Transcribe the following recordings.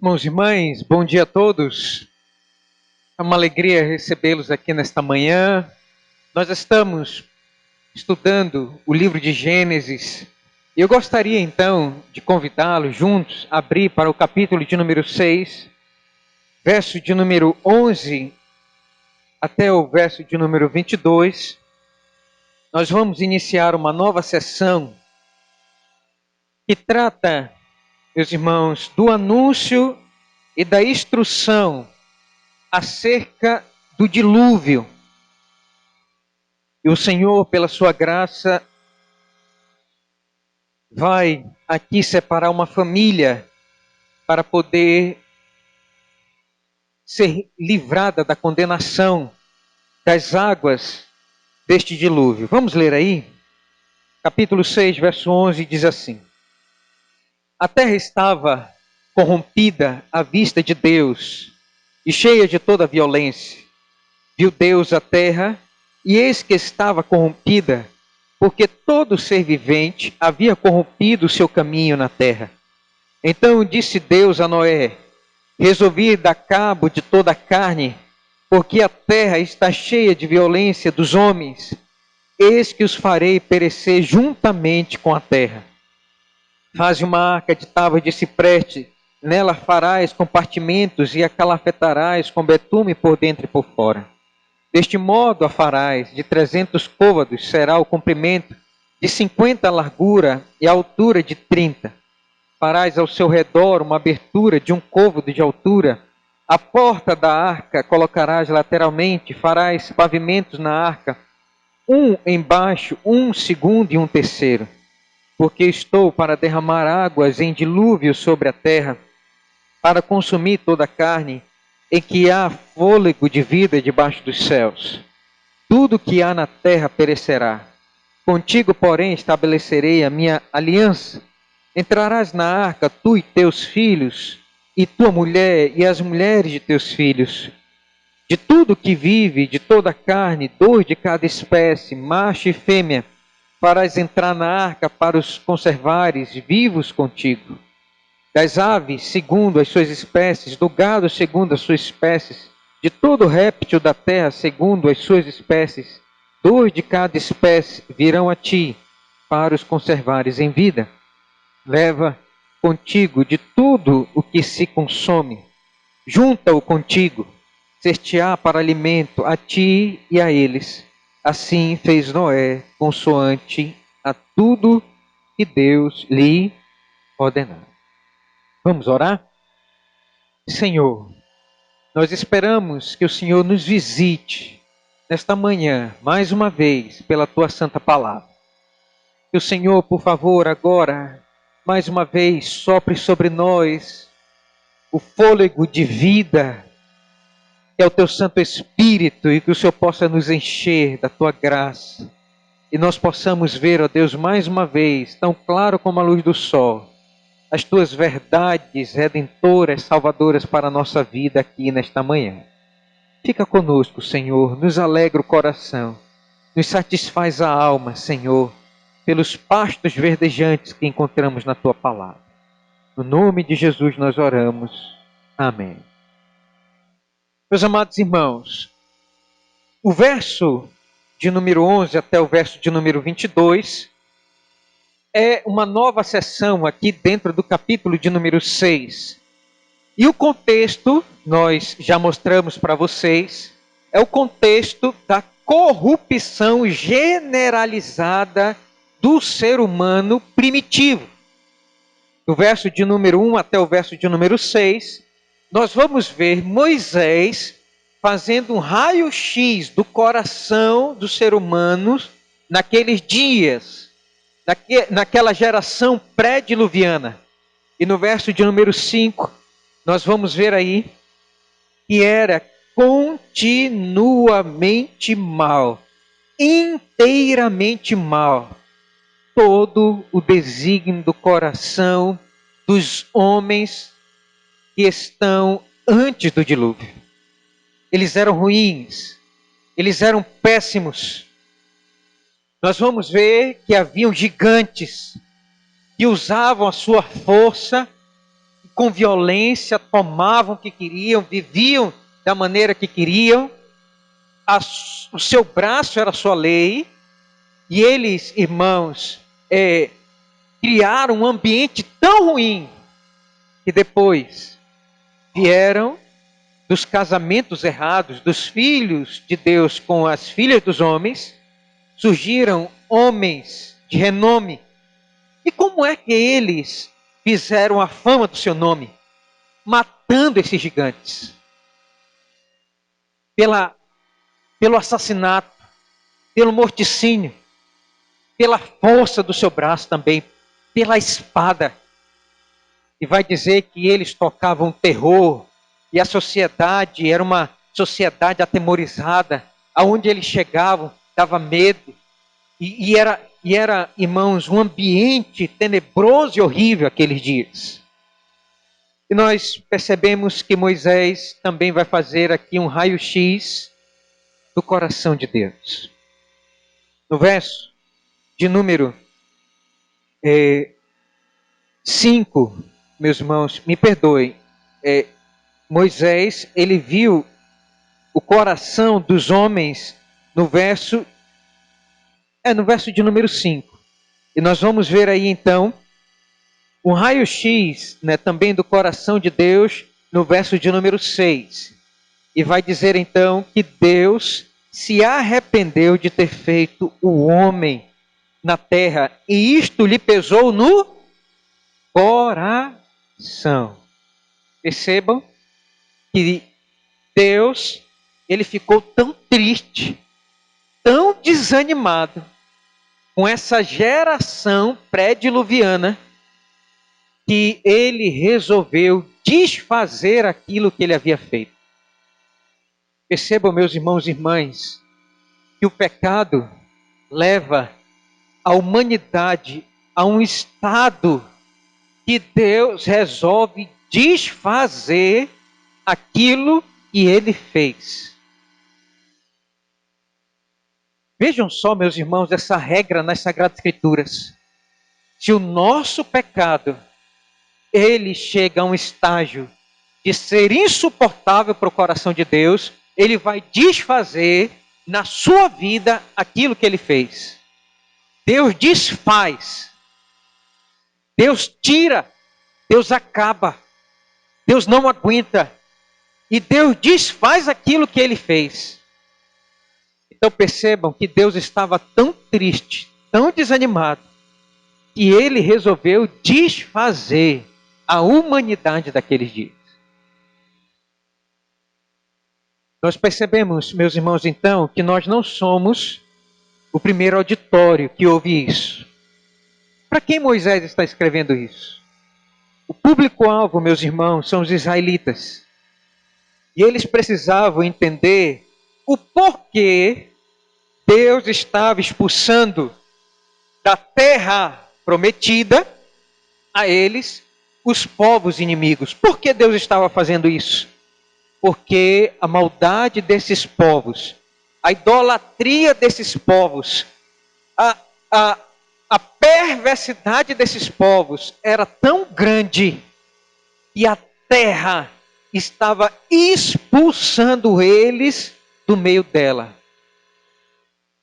Irmãos e irmãs, bom dia a todos. É uma alegria recebê-los aqui nesta manhã. Nós estamos estudando o livro de Gênesis. E eu gostaria então de convidá-los juntos a abrir para o capítulo de número 6, verso de número 11 até o verso de número 22. Nós vamos iniciar uma nova sessão que trata, meus irmãos, do anúncio e da instrução acerca do dilúvio. E o Senhor, pela sua graça, vai aqui separar uma família para poder ser livrada da condenação das águas deste dilúvio. Vamos ler aí? Capítulo 6, verso 11, diz assim: A terra estava corrompida à vista de Deus e cheia de toda violência. Viu Deus a terra, e eis que estava corrompida, porque todo ser vivente havia corrompido o seu caminho na terra. Então disse Deus a Noé: Resolvi dar cabo de toda a carne, porque a terra está cheia de violência dos homens. Eis que os farei perecer juntamente com a terra. Faze uma arca de tábua de cipreste, nela farás compartimentos e a calafetarás com betume por dentro e por fora. Deste modo a farás, de 300 côvados será o comprimento, de 50 a largura e a altura de 30. Farás ao seu redor uma abertura de 1 côvado de altura. A porta da arca colocarás lateralmente, farás pavimentos na arca, um embaixo, um segundo e um terceiro. Porque estou para derramar águas em dilúvio sobre a terra, para consumir toda a carne, em que há fôlego de vida debaixo dos céus. Tudo que há na terra perecerá. Contigo, porém, estabelecerei a minha aliança. Entrarás na arca, tu e teus filhos, e tua mulher, e as mulheres de teus filhos. De tudo que vive, de toda a carne, 2 de cada espécie, macho e fêmea, farás entrar na arca para os conservares vivos contigo. Das aves, segundo as suas espécies, do gado, segundo as suas espécies, de todo réptil da terra, segundo as suas espécies, 2 de cada espécie virão a ti, para os conservares em vida. Leva contigo de tudo o que se consome, junta-o contigo, ser-te-á para alimento a ti e a eles. Assim fez Noé, consoante a tudo que Deus lhe ordenou. Vamos orar? Senhor, nós esperamos que o Senhor nos visite nesta manhã, mais uma vez, pela Tua Santa Palavra. Que o Senhor, por favor, agora, mais uma vez, sopre sobre nós o fôlego de vida, que é o Teu Santo Espírito, e que o Senhor possa nos encher da Tua graça. E nós possamos ver, ó Deus, mais uma vez, tão claro como a luz do sol, as tuas verdades redentoras, salvadoras para a nossa vida aqui nesta manhã. Fica conosco, Senhor, nos alegra o coração, nos satisfaz a alma, Senhor, pelos pastos verdejantes que encontramos na tua palavra. No nome de Jesus nós oramos. Amém. Meus amados irmãos, o verso de número 11 até o verso de número 22 é uma nova sessão aqui dentro do capítulo de número 6. E o contexto, nós já mostramos para vocês, é o contexto da corrupção generalizada do ser humano primitivo. Do verso de número 1 até o verso de número 6, nós vamos ver Moisés fazendo um raio-x do coração do ser humano naqueles dias, naquela geração pré-diluviana. E no verso de número 5, nós vamos ver aí que era continuamente mal, inteiramente mal, todo o desígnio do coração dos homens que estão antes do dilúvio. Eles eram ruins, eles eram péssimos. Nós vamos ver que haviam gigantes que usavam a sua força com violência, tomavam o que queriam, viviam da maneira que queriam. O seu braço era a sua lei. E eles, irmãos, criaram um ambiente tão ruim que depois vieram dos casamentos errados, dos filhos de Deus com as filhas dos homens, surgiram homens de renome. E como é que eles fizeram a fama do seu nome? Matando esses gigantes. Pelo assassinato, pelo morticínio, pela força do seu braço também, pela espada. E vai dizer que eles tocavam terror, e a sociedade era uma sociedade atemorizada, aonde eles chegavam, dava medo, e era, irmãos, um ambiente tenebroso e horrível aqueles dias. E nós percebemos que Moisés também vai fazer aqui um raio-x do coração de Deus. No verso de número 5, meus irmãos, me perdoem, Moisés, ele viu o coração dos homens no verso de número 5. E nós vamos ver aí então um raio-x, né, também do coração de Deus no verso de número 6. E vai dizer então que Deus se arrependeu de ter feito o homem na terra, e isto lhe pesou no coração. Percebam que Deus, ele ficou tão triste, tão desanimado com essa geração pré-diluviana, que ele resolveu desfazer aquilo que ele havia feito. Percebam, meus irmãos e irmãs, que o pecado leva a humanidade a um estado que Deus resolve desfazer aquilo que ele fez. Vejam só, meus irmãos, essa regra nas Sagradas Escrituras. Se o nosso pecado, ele chega a um estágio de ser insuportável para o coração de Deus, ele vai desfazer na sua vida aquilo que ele fez. Deus desfaz. Deus tira. Deus acaba. Deus não aguenta. E Deus desfaz aquilo que ele fez. Então percebam que Deus estava tão triste, tão desanimado, que ele resolveu desfazer a humanidade daqueles dias. Nós percebemos, meus irmãos, então, que nós não somos o primeiro auditório que ouve isso. Para quem Moisés está escrevendo isso? O público-alvo, meus irmãos, são os israelitas. E eles precisavam entender o porquê Deus estava expulsando da terra prometida a eles os povos inimigos. Por que Deus estava fazendo isso? Porque a maldade desses povos, a idolatria desses povos, a perversidade desses povos era tão grande e a terra estava expulsando eles do meio dela,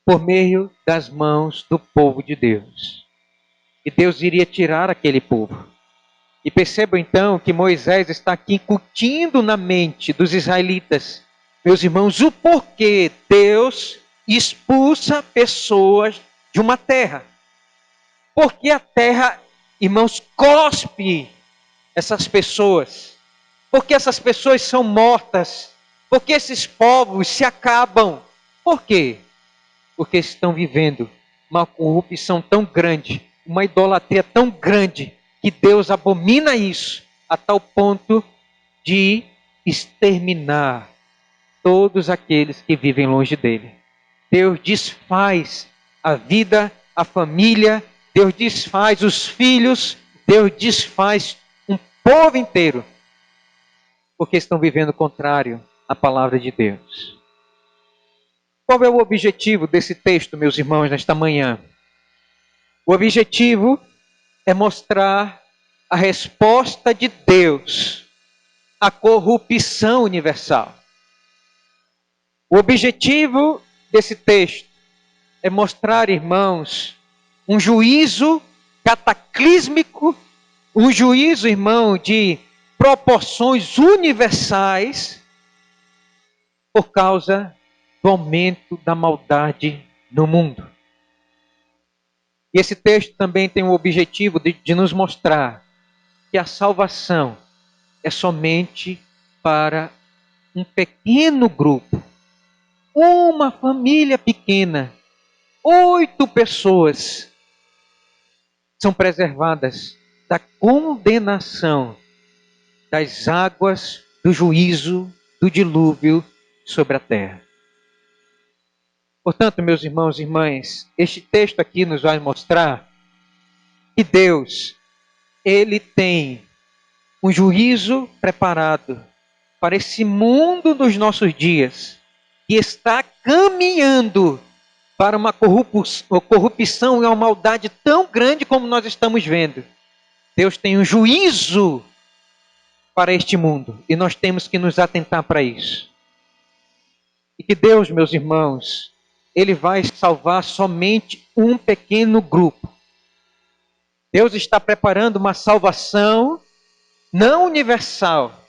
por meio das mãos do povo de Deus. E Deus iria tirar aquele povo. E percebam então que Moisés está aqui incutindo na mente dos israelitas, meus irmãos, o porquê Deus expulsa pessoas de uma terra. Porque a terra, irmãos, cospe essas pessoas. Porque essas pessoas são mortas. Porque esses povos se acabam. Por quê? Porque estão vivendo uma corrupção tão grande, uma idolatria tão grande, que Deus abomina isso a tal ponto de exterminar todos aqueles que vivem longe dele. Deus desfaz a vida, a família, Deus desfaz os filhos, Deus desfaz um povo inteiro, porque estão vivendo contrário à palavra de Deus. Qual é o objetivo desse texto, meus irmãos, nesta manhã? O objetivo é mostrar a resposta de Deus à corrupção universal. O objetivo desse texto é mostrar, irmãos, um juízo cataclísmico, um juízo, irmão, de proporções universais por causa do aumento da maldade no mundo. E esse texto também tem o objetivo de nos mostrar que a salvação é somente para um pequeno grupo, uma família pequena, 8 pessoas são preservadas da condenação das águas do juízo do dilúvio sobre a terra. Portanto, meus irmãos e irmãs, este texto aqui nos vai mostrar que Deus, Ele tem um juízo preparado para esse mundo dos nossos dias, que está caminhando para uma corrupção e uma maldade tão grande como nós estamos vendo. Deus tem um juízo para este mundo e nós temos que nos atentar para isso. E que Deus, meus irmãos, Ele vai salvar somente um pequeno grupo. Deus está preparando uma salvação não universal,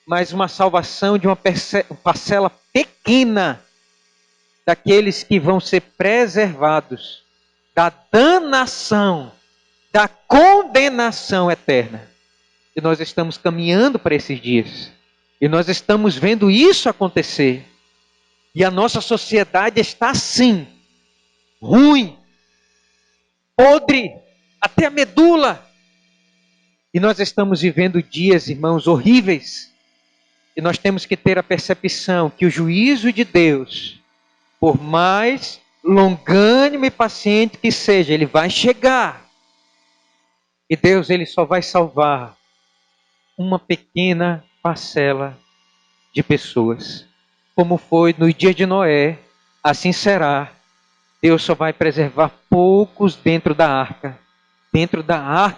mas uma salvação de uma parcela pequena daqueles que vão ser preservados da danação, da condenação eterna. E nós estamos caminhando para esses dias. E nós estamos vendo isso acontecer. E a nossa sociedade está assim, ruim, podre, até a medula. E nós estamos vivendo dias, irmãos, horríveis. E nós temos que ter a percepção que o juízo de Deus, por mais longânimo e paciente que seja, ele vai chegar. E Deus, ele só vai salvar uma pequena parcela de pessoas. Como foi no dia de Noé, assim será. Deus só vai preservar poucos dentro da arca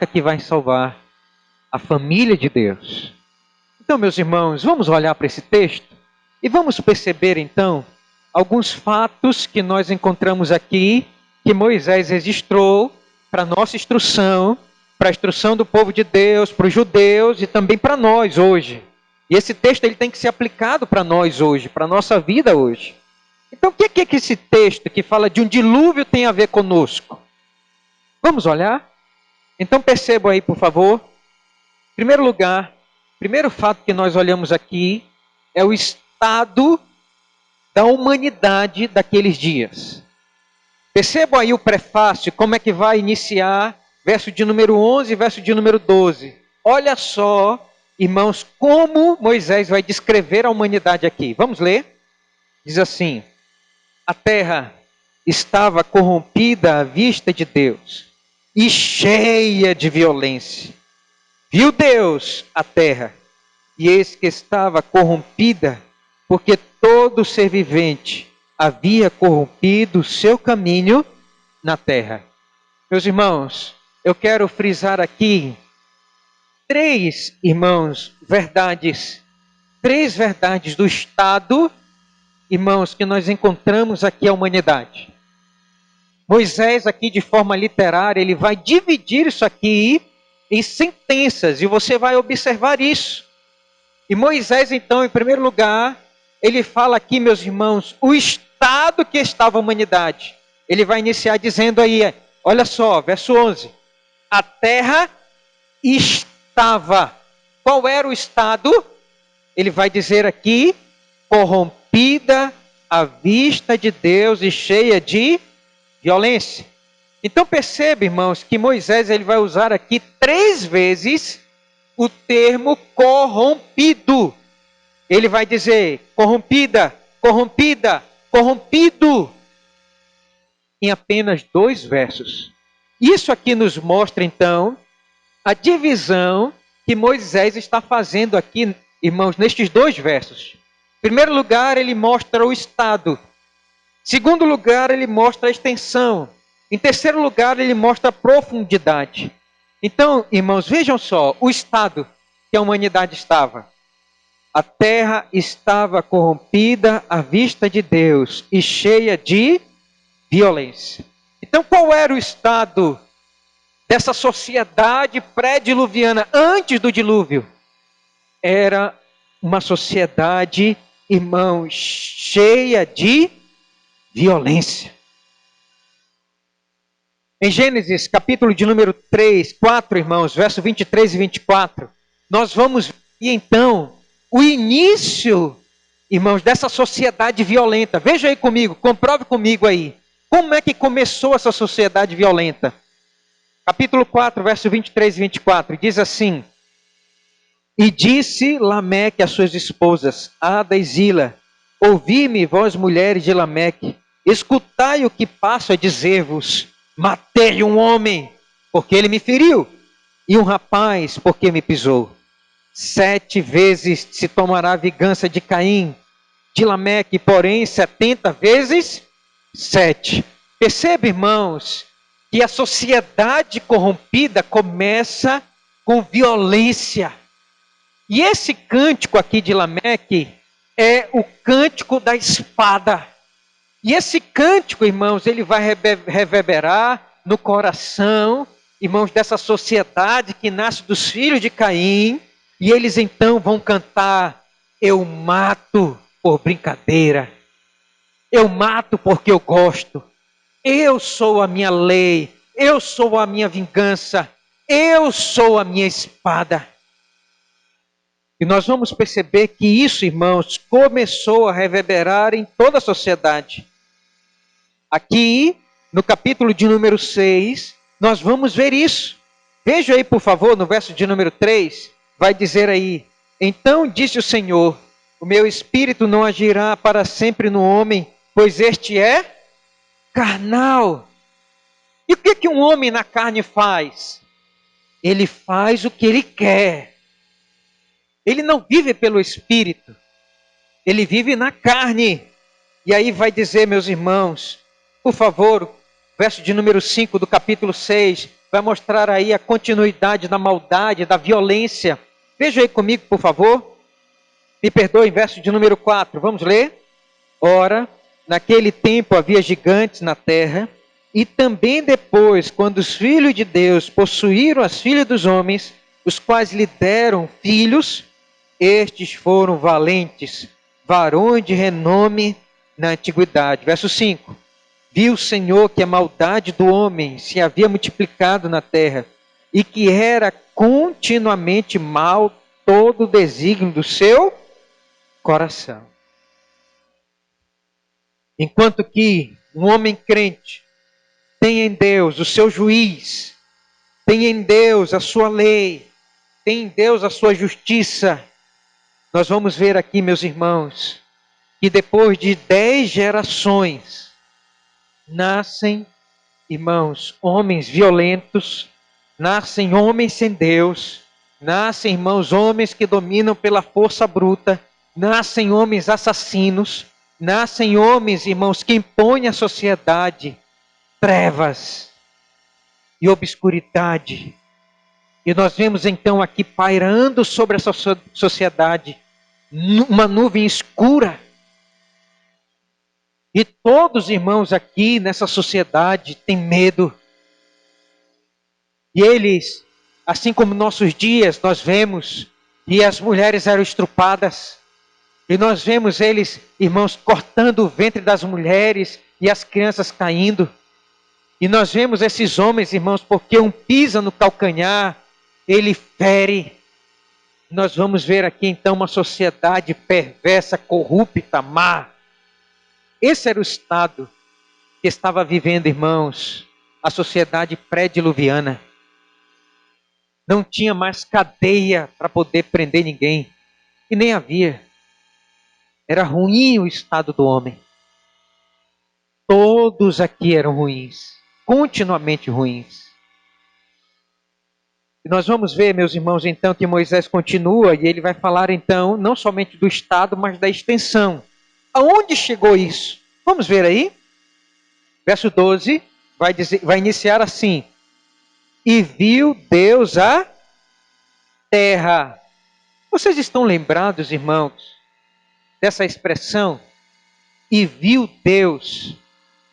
que vai salvar a família de Deus. Então, meus irmãos, vamos olhar para esse texto e vamos perceber então alguns fatos que nós encontramos aqui, que Moisés registrou para nossa instrução, para a instrução do povo de Deus, para os judeus e também para nós hoje. E esse texto ele tem que ser aplicado para nós hoje, para a nossa vida hoje. Então, o que é que esse texto que fala de um dilúvio tem a ver conosco? Vamos olhar? Então, percebam aí, por favor. Em primeiro lugar, o primeiro fato que nós olhamos aqui é o estado da humanidade daqueles dias. Percebam aí o prefácio, como é que vai iniciar, verso de número 11 e verso de número 12. Olha só, irmãos, como Moisés vai descrever a humanidade aqui. Vamos ler? Diz assim: a terra estava corrompida à vista de Deus e cheia de violência. Viu Deus a terra, e eis que estava corrompida, porque todo ser vivente havia corrompido o seu caminho na terra. Meus irmãos, eu quero frisar aqui três verdades do estado, irmãos, que nós encontramos aqui a humanidade. Moisés aqui de forma literária, ele vai dividir isso aqui em sentenças, e você vai observar isso. E Moisés então, em primeiro lugar, ele fala aqui, meus irmãos, o estado que estava a humanidade. Ele vai iniciar dizendo aí, olha só, verso 11. A terra estava. Qual era o estado? Ele vai dizer aqui, corrompida à vista de Deus e cheia de violência. Então perceba, irmãos, que Moisés ele vai usar aqui 3 vezes o termo corrompido. Ele vai dizer corrompida, corrompida, corrompido, em apenas 2 versos. Isso aqui nos mostra, então, a divisão que Moisés está fazendo aqui, irmãos, nestes 2 versos. Em primeiro lugar, ele mostra o estado. Em segundo lugar, ele mostra a extensão. Em terceiro lugar, ele mostra a profundidade. Então, irmãos, vejam só o estado que a humanidade estava. A terra estava corrompida à vista de Deus e cheia de violência. Então, qual era o estado dessa sociedade pré-diluviana antes do dilúvio? Era uma sociedade, irmãos, cheia de violência. Em Gênesis, capítulo de número 3, 4, irmãos, verso 23 e 24, nós vamos ver então o início, irmãos, dessa sociedade violenta. Veja aí comigo, comprove comigo aí. Como é que começou essa sociedade violenta? Capítulo 4, verso 23 e 24, diz assim: E disse Lameque às suas esposas, Ada e Zila, ouvi-me, vós mulheres de Lameque, escutai o que passo a dizer-vos. Matei um homem, porque ele me feriu, e um rapaz, porque me pisou. 7 vezes se tomará vingança de Caim, de Lameque, porém 70 vezes 7. Perceba, irmãos, que a sociedade corrompida começa com violência. E esse cântico aqui de Lameque é o cântico da espada. E esse cântico, irmãos, ele vai reverberar no coração, irmãos, dessa sociedade que nasce dos filhos de Caim. E eles então vão cantar: eu mato por brincadeira, eu mato porque eu gosto, eu sou a minha lei, eu sou a minha vingança, eu sou a minha espada. E nós vamos perceber que isso, irmãos, começou a reverberar em toda a sociedade. Aqui, no capítulo de número 6, nós vamos ver isso. Veja aí, por favor, no verso de número 3, vai dizer aí: Então disse o Senhor, o meu espírito não agirá para sempre no homem, pois este é carnal. E o que um homem na carne faz? Ele faz o que ele quer. Ele não vive pelo Espírito, ele vive na carne. E aí vai dizer, meus irmãos, por favor, verso de número 5 do capítulo 6, vai mostrar aí a continuidade da maldade, da violência. Veja aí comigo, por favor. Me perdoe, verso de número 4, vamos ler? Ora, naquele tempo havia gigantes na terra, e também depois, quando os filhos de Deus possuíram as filhas dos homens, os quais lhe deram filhos, estes foram valentes, varões de renome na antiguidade. Verso 5. Viu o Senhor que a maldade do homem se havia multiplicado na terra, e que era continuamente mal todo o desígnio do seu coração. Enquanto que um homem crente tem em Deus o seu juiz, tem em Deus a sua lei, tem em Deus a sua justiça, nós vamos ver aqui, meus irmãos, que depois de 10 gerações, nascem, irmãos, homens violentos, nascem homens sem Deus, nascem, irmãos, homens que dominam pela força bruta, nascem homens assassinos, nascem homens, irmãos, que impõem à sociedade trevas e obscuridade. E nós vemos então aqui pairando sobre essa sociedade uma nuvem escura. E todos, irmãos, aqui nessa sociedade têm medo. E eles, assim como nossos dias, nós vemos que as mulheres eram estrupadas. E nós vemos eles, irmãos, cortando o ventre das mulheres e as crianças caindo. E nós vemos esses homens, irmãos, porque um pisa no calcanhar, ele fere. Nós vamos ver aqui então uma sociedade perversa, corrupta, má. Esse era o estado que estava vivendo, irmãos, a sociedade pré-diluviana. Não tinha mais cadeia para poder prender ninguém. E nem havia. Era ruim o estado do homem. Todos aqui eram ruins. Continuamente ruins. E nós vamos ver, meus irmãos, então, que Moisés continua e ele vai falar, então, não somente do estado, mas da extensão. Aonde chegou isso? Vamos ver aí. Verso 12 vai iniciar assim: e viu Deus a terra. Vocês estão lembrados, irmãos, dessa expressão? E viu Deus.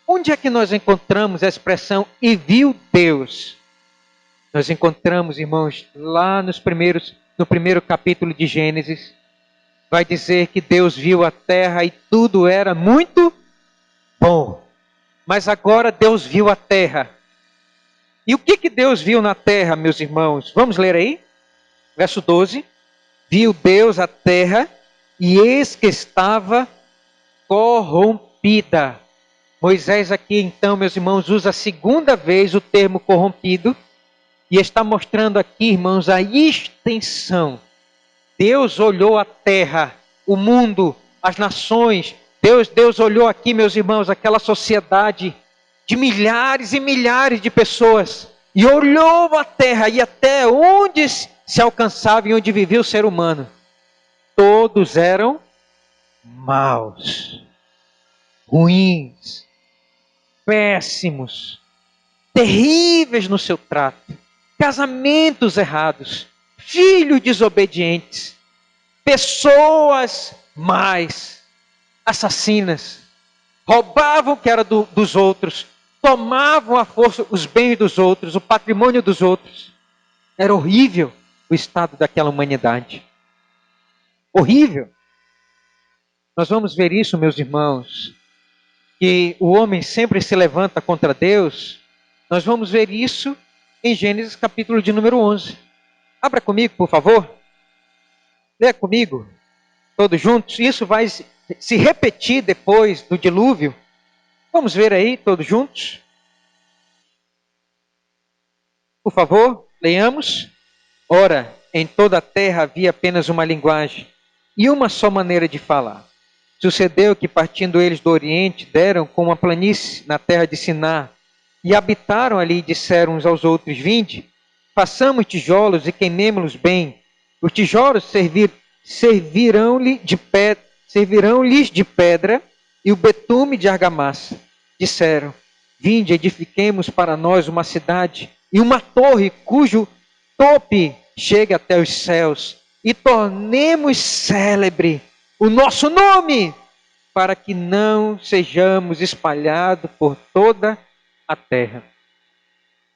Onde é que nós encontramos a expressão e viu Deus? Nós encontramos, irmãos, lá no primeiro capítulo de Gênesis. Vai dizer que Deus viu a terra e tudo era muito bom. Mas agora Deus viu a terra. E o que Deus viu na terra, meus irmãos? Vamos ler aí? Verso 12. Viu Deus a terra e eis que estava corrompida. Moisés aqui então, meus irmãos, usa a segunda vez o termo corrompido. E está mostrando aqui, irmãos, a extensão. Deus olhou a terra, o mundo, as nações. Deus olhou aqui, meus irmãos, aquela sociedade de milhares e milhares de pessoas. E olhou a terra e até onde se alcançava e onde vivia o ser humano. Todos eram maus, ruins, péssimos, terríveis no seu trato. Casamentos errados, filhos desobedientes, pessoas más, assassinas, roubavam o que era dos outros, tomavam à força os bens dos outros, o patrimônio dos outros. Era horrível o estado daquela humanidade. Horrível. Nós vamos ver isso, meus irmãos, que o homem sempre se levanta contra Deus. Nós vamos ver isso em Gênesis capítulo de número 11. Abra comigo, por favor. Leia comigo, todos juntos. Isso vai se repetir depois do dilúvio. Vamos ver aí, todos juntos. Por favor, leiamos. Ora, em toda a terra havia apenas uma linguagem e uma só maneira de falar. Sucedeu que, partindo eles do Oriente, deram com uma planície na terra de Siná, e habitaram ali e disseram uns aos outros: vinde, façamos tijolos e queimemo-los bem. Os tijolos servirão-lhes de pedra e o betume de argamassa. Disseram: vinde, edifiquemos para nós uma cidade e uma torre cujo tope chegue até os céus, e tornemos célebre o nosso nome, para que não sejamos espalhados por toda a terra.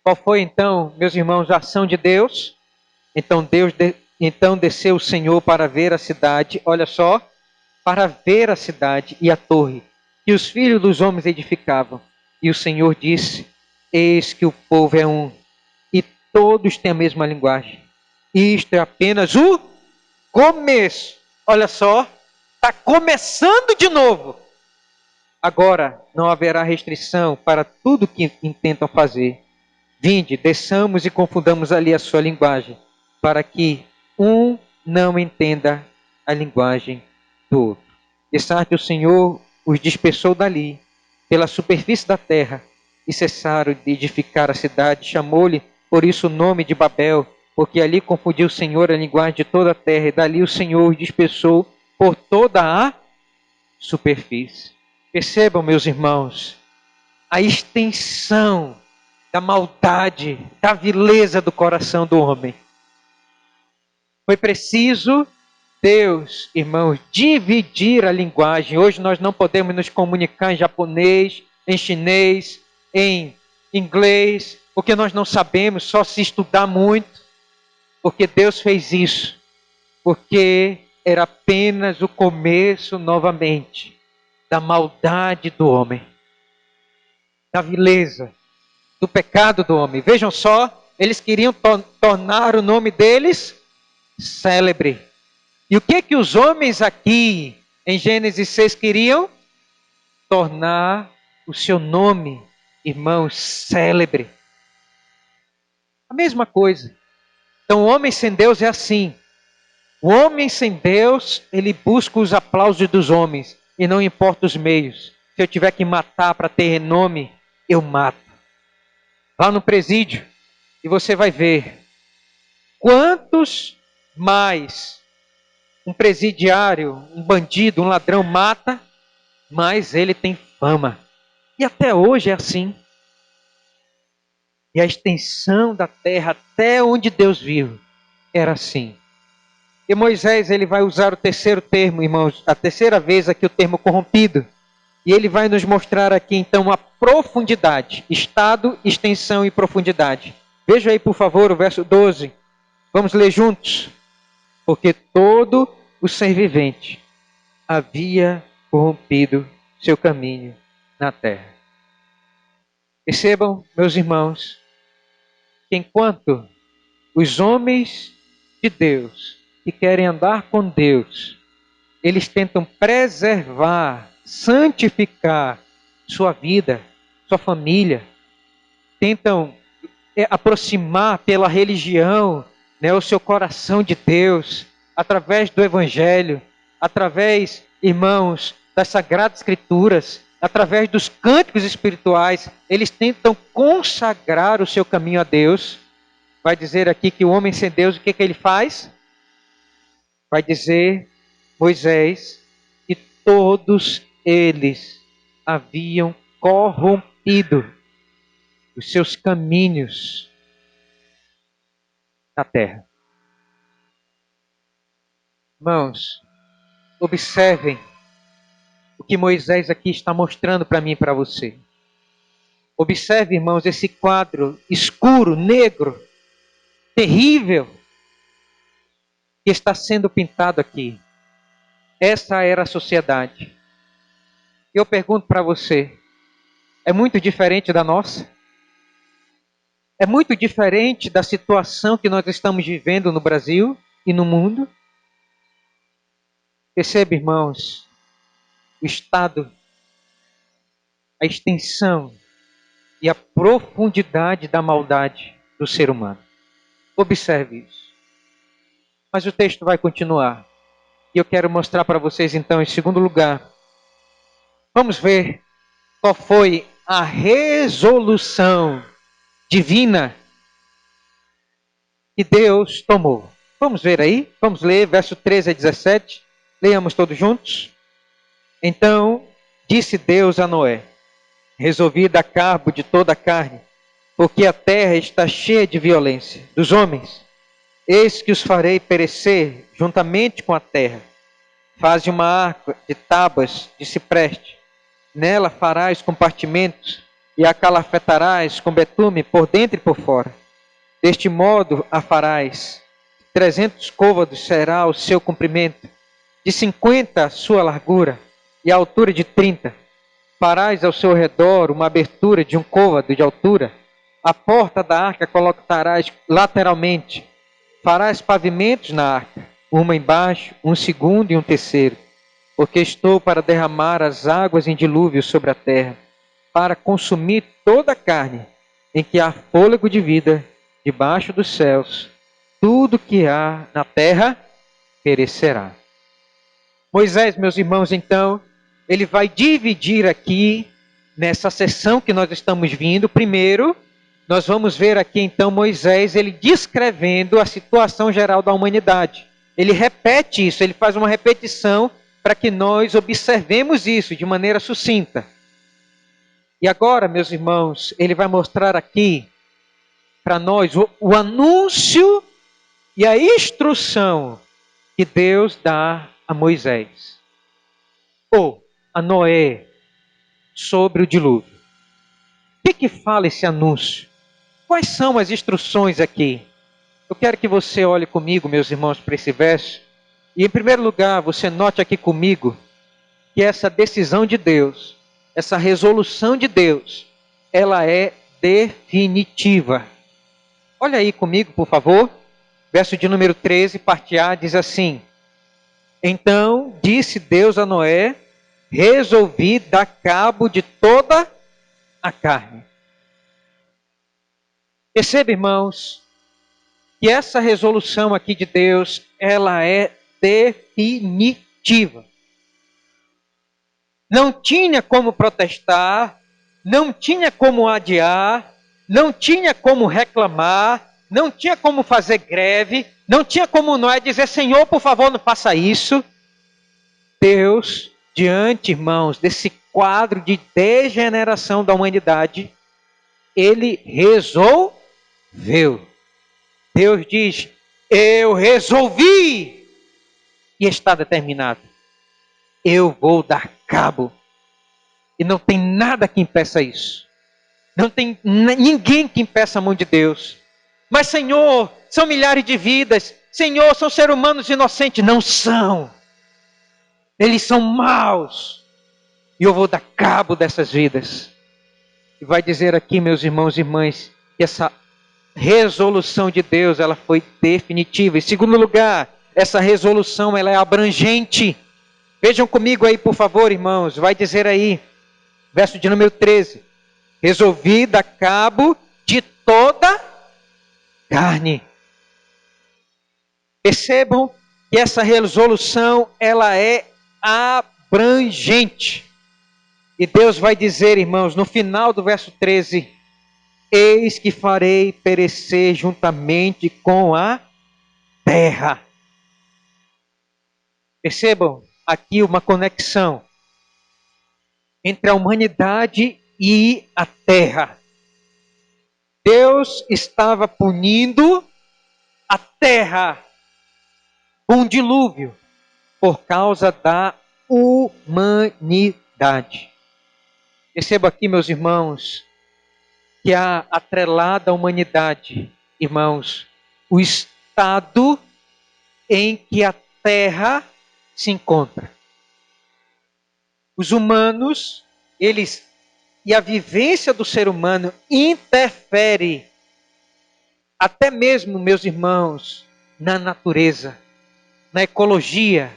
Qual foi então, meus irmãos, a ação de Deus? Então desceu o Senhor para ver a cidade, olha só, para ver a cidade e a torre que os filhos dos homens edificavam. E o Senhor disse: eis que o povo é um, e todos têm a mesma linguagem. Isto é apenas o começo. Olha só, está começando de novo. Agora não haverá restrição para tudo que intentam fazer. Vinde, desçamos e confundamos ali a sua linguagem, para que um não entenda a linguagem do outro. De sorte o Senhor os dispersou dali, pela superfície da terra, e cessaram de edificar a cidade. Chamou-lhe por isso o nome de Babel, porque ali confundiu o Senhor a linguagem de toda a terra, e dali o Senhor os dispersou por toda a superfície. Percebam, meus irmãos, a extensão da maldade, da vileza do coração do homem. Foi preciso Deus, irmãos, dividir a linguagem. Hoje nós não podemos nos comunicar em japonês, em chinês, em inglês, porque nós não sabemos, só se estudar muito. Porque Deus fez isso, porque era apenas o começo novamente da maldade do homem, da vileza, do pecado do homem. Vejam só, eles queriam tornar o nome deles célebre. E o que os homens aqui em Gênesis 6 queriam? Tornar o seu nome, irmãos, célebre. A mesma coisa. Então o homem sem Deus é assim. O homem sem Deus, ele busca os aplausos dos homens e não importa os meios. Se eu tiver que matar para ter nome, eu mato. Vá no presídio e você vai ver quantos mais um presidiário, um bandido, um ladrão mata, mais ele tem fama. E até hoje é assim. E a extensão da terra até onde Deus viu era assim. E Moisés, ele vai usar o terceiro termo, irmãos, a terceira vez aqui o termo corrompido. E ele vai nos mostrar aqui então a profundidade, estado, extensão e profundidade. Veja aí, por favor, o verso 12. Vamos ler juntos. Porque todo o ser vivente havia corrompido seu caminho na terra. Percebam, meus irmãos, que enquanto os homens de Deus que querem andar com Deus, eles tentam preservar, santificar sua vida, sua família, tentam aproximar pela religião, né, o seu coração de Deus, através do Evangelho, através, irmãos, das Sagradas Escrituras, através dos cânticos espirituais, eles tentam consagrar o seu caminho a Deus. Vai dizer aqui que o homem sem Deus, o que ele faz? Vai dizer Moisés que todos eles haviam corrompido os seus caminhos na terra. Irmãos, observem o que Moisés aqui está mostrando para mim e para você. Observe, irmãos, esse quadro escuro, negro, terrível, que está sendo pintado aqui. Essa era a sociedade. Eu pergunto para você, é muito diferente da nossa? É muito diferente da situação que nós estamos vivendo no Brasil e no mundo? Percebe, irmãos, o estado, a extensão e a profundidade da maldade do ser humano. Observe isso. Mas o texto vai continuar. E eu quero mostrar para vocês então, em segundo lugar, vamos ver qual foi a resolução divina que Deus tomou. Vamos ver aí? Vamos ler verso 13 a 17. Leiamos todos juntos. Então disse Deus a Noé: resolvi dar cabo de toda a carne, porque a terra está cheia de violência dos homens. Eis que os farei perecer juntamente com a terra. Faze uma arca de tábuas de cipreste. Nela farás compartimentos e a calafetarás com betume por dentro e por fora. Deste modo a farás. 300 côvados será o seu comprimento, de 50 a sua largura e a altura de 30. Farás ao seu redor uma abertura de 1 côvado de altura. A porta da arca colocarás lateralmente. Farás pavimentos na arca, uma embaixo, um segundo e um terceiro. Porque estou para derramar as águas em dilúvio sobre a terra, para consumir toda a carne, em que há fôlego de vida debaixo dos céus. Tudo que há na terra perecerá. Moisés, meus irmãos, então, ele vai dividir aqui, nessa sessão que nós estamos vindo, primeiro, nós vamos ver aqui então Moisés, ele descrevendo a situação geral da humanidade. Ele repete isso, ele faz uma repetição para que nós observemos isso de maneira sucinta. E agora, meus irmãos, ele vai mostrar aqui para nós o anúncio e a instrução que Deus dá a Moisés, ou a Noé, sobre o dilúvio. O que fala esse anúncio? Quais são as instruções aqui? Eu quero que você olhe comigo, meus irmãos, para esse verso. E em primeiro lugar, você note aqui comigo que essa decisão de Deus, essa resolução de Deus, ela é definitiva. Olha aí comigo, por favor. Verso de número 13, parte A, diz assim: então disse Deus a Noé: resolvi dar cabo de toda a carne. Perceba, irmãos, que essa resolução aqui de Deus, ela é definitiva. Não tinha como protestar, não tinha como adiar, não tinha como reclamar, não tinha como fazer greve, não tinha como Noé dizer: Senhor, por favor, não faça isso. Deus, diante, irmãos, desse quadro de degeneração da humanidade, ele resolveu. Deus diz: eu resolvi e está determinado. Eu vou dar cabo. E não tem nada que impeça isso. Não tem ninguém que impeça a mão de Deus. Mas, Senhor, são milhares de vidas. Senhor, são seres humanos inocentes. Não são. Eles são maus. E eu vou dar cabo dessas vidas. E vai dizer aqui, meus irmãos e irmãs, que essa resolução de Deus, ela foi definitiva. Em segundo lugar, essa resolução, ela é abrangente. Vejam comigo aí, por favor, irmãos. Vai dizer aí, verso de número 13. Resolvi dar cabo de toda carne. Percebam que essa resolução, ela é abrangente. E Deus vai dizer, irmãos, no final do verso 13: eis que farei perecer juntamente com a terra. Percebam aqui uma conexão entre a humanidade e a terra. Deus estava punindo a terra com um dilúvio por causa da humanidade. Perceba aqui, meus irmãos, que há atrelada à humanidade, irmãos, o estado em que a terra se encontra. Os humanos, eles e a vivência do ser humano interfere até mesmo, meus irmãos, na natureza, na ecologia,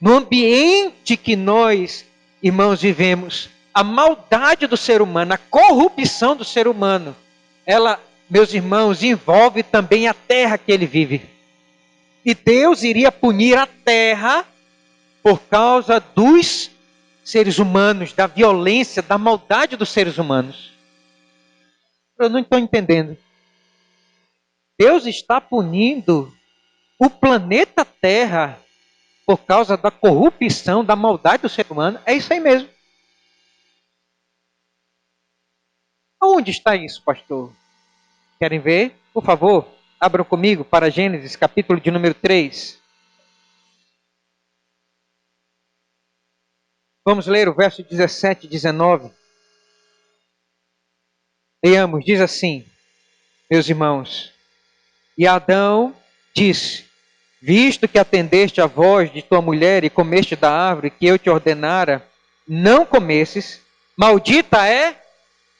no ambiente que nós, irmãos, vivemos. A maldade do ser humano, a corrupção do ser humano, ela, meus irmãos, envolve também a terra que ele vive. E Deus iria punir a terra por causa dos seres humanos, da violência, da maldade dos seres humanos. Eu não estou entendendo. Deus está punindo o planeta Terra por causa da corrupção, da maldade do ser humano. É isso aí mesmo. Onde está isso, pastor? Querem ver? Por favor, abram comigo para Gênesis, capítulo de número 3. Vamos ler o verso 17 e 19. Leamos, diz assim, meus irmãos. E Adão disse: visto que atendeste a voz de tua mulher e comeste da árvore que eu te ordenara, não comesses, maldita é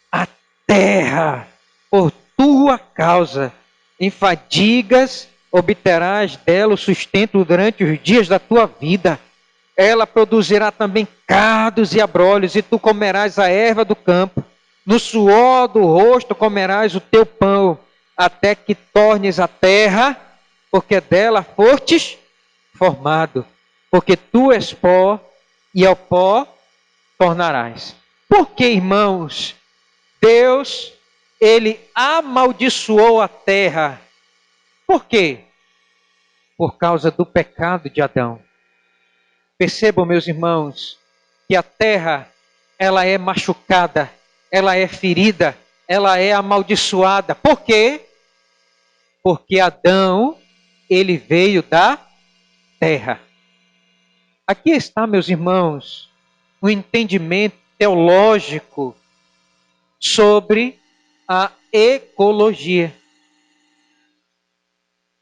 a terra por tua causa. Em fadigas obterás dela o sustento durante os dias da tua vida. Ela produzirá também cardos e abrolhos, e tu comerás a erva do campo. No suor do rosto comerás o teu pão, até que tornes a terra, porque dela fostes formado. Porque tu és pó, e ao pó tornarás. Por que, irmãos, Deus, ele amaldiçoou a terra? Por quê? Por causa do pecado de Adão. Percebam, meus irmãos, que a terra, ela é machucada, ela é ferida, ela é amaldiçoada. Por quê? Porque Adão, ele veio da terra. Aqui está, meus irmãos, um entendimento teológico sobre a ecologia.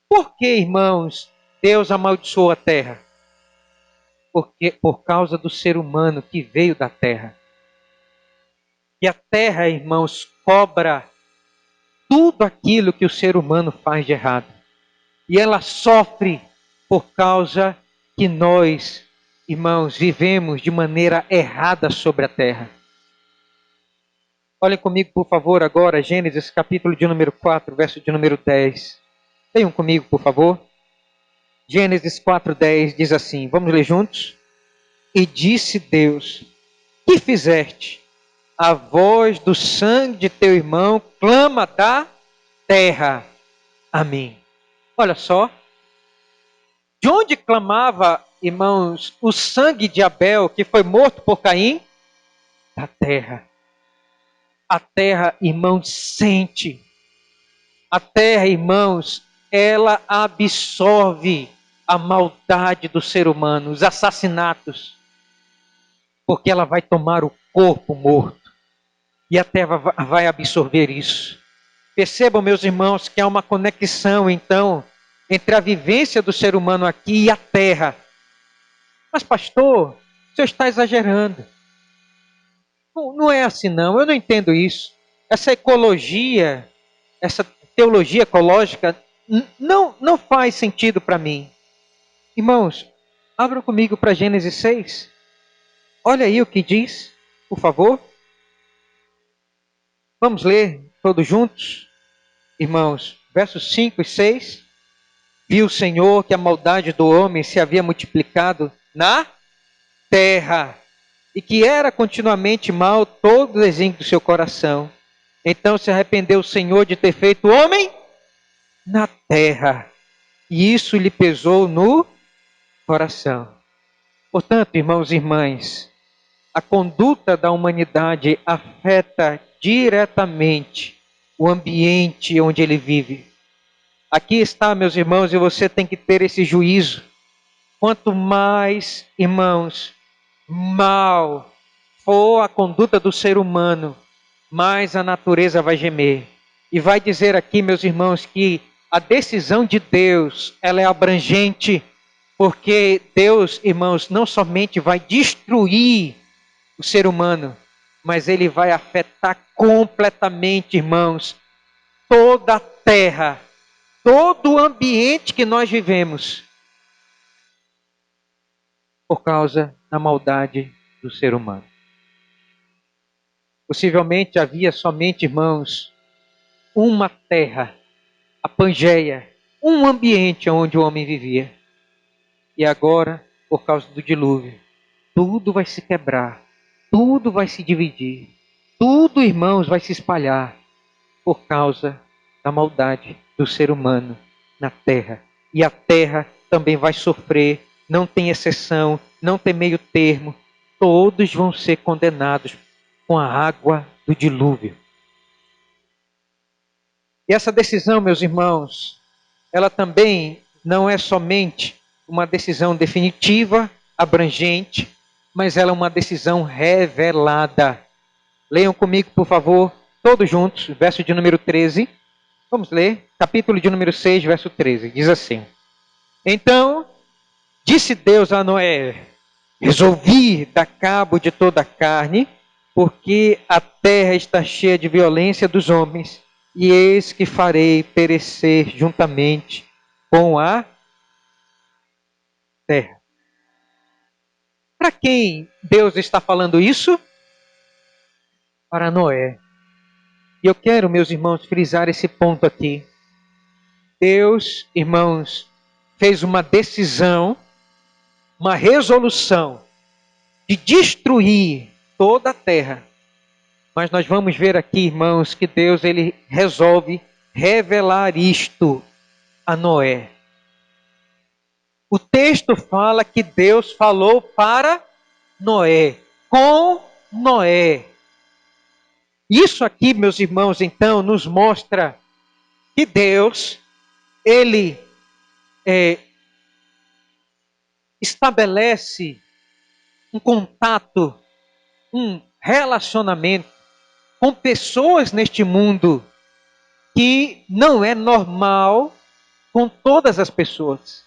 Por que, irmãos, Deus amaldiçoou a terra? Porque por causa do ser humano que veio da terra. E a terra, irmãos, cobra tudo aquilo que o ser humano faz de errado. E ela sofre por causa que nós, irmãos, vivemos de maneira errada sobre a terra. Olhem comigo, por favor, agora, Gênesis, capítulo de número 4, verso de número 10. Leiam comigo, por favor. Gênesis 4:10 diz assim, vamos ler juntos? E disse Deus: que fizeste? A voz do sangue de teu irmão clama da terra a mim. Olha só. De onde clamava, irmãos, o sangue de Abel, que foi morto por Caim? Da terra. a terra, irmãos, sente. A terra, irmãos, ela absorve a maldade do ser humano, os assassinatos, porque ela vai tomar o corpo morto e a terra vai absorver isso. Percebam, meus irmãos, que há uma conexão, então, entre a vivência do ser humano aqui e a terra. Mas, pastor, o senhor está exagerando. Não é assim, não. Eu não entendo isso. Essa ecologia, essa teologia ecológica, não faz sentido para mim. Irmãos, abram comigo para Gênesis 6. Olha aí o que diz, por favor. Vamos ler todos juntos, irmãos, versos 5 e 6. Viu o Senhor que a maldade do homem se havia multiplicado na terra, e que era continuamente mal todo o desígnio do seu coração. Então se arrependeu o Senhor de ter feito o homem na terra, e isso lhe pesou no coração. Portanto, irmãos e irmãs, a conduta da humanidade afeta diretamente o ambiente onde ele vive. Aqui está, meus irmãos, e você tem que ter esse juízo. Quanto mais, irmãos, mal for a conduta do ser humano, mais a natureza vai gemer. E vai dizer aqui, meus irmãos, que a decisão de Deus, ela é abrangente, porque Deus, irmãos, não somente vai destruir o ser humano, mas ele vai afetar completamente, irmãos, toda a terra, todo o ambiente que nós vivemos, por causa da maldade do ser humano. Possivelmente havia somente, irmãos, uma terra, a Pangeia, um ambiente onde o homem vivia. E agora, por causa do dilúvio, tudo vai se quebrar, tudo vai se dividir, tudo, irmãos, vai se espalhar por causa da maldade do ser humano na terra. E a terra também vai sofrer, não tem exceção, não tem meio termo, todos vão ser condenados com a água do dilúvio. E essa decisão, meus irmãos, ela também não é somente uma decisão definitiva, abrangente, mas ela é uma decisão revelada. Leiam comigo, por favor, todos juntos, verso de número 13. Vamos ler, capítulo de número 6, verso 13. Diz assim: Então disse Deus a Noé: Resolvi dar cabo de toda a carne, porque a terra está cheia de violência dos homens, e eis que farei perecer juntamente com a terra. Para quem Deus está falando isso? Para Noé. E eu quero, meus irmãos, frisar esse ponto aqui. Deus, irmãos, fez uma decisão, uma resolução de destruir toda a terra. Mas nós vamos ver aqui, irmãos, que Deus ele resolve revelar isto a Noé. O texto fala que Deus falou para Noé, com Noé. Isso aqui, meus irmãos, então, nos mostra que Deus, ele estabelece um contato, um relacionamento com pessoas neste mundo que não é normal com todas as pessoas.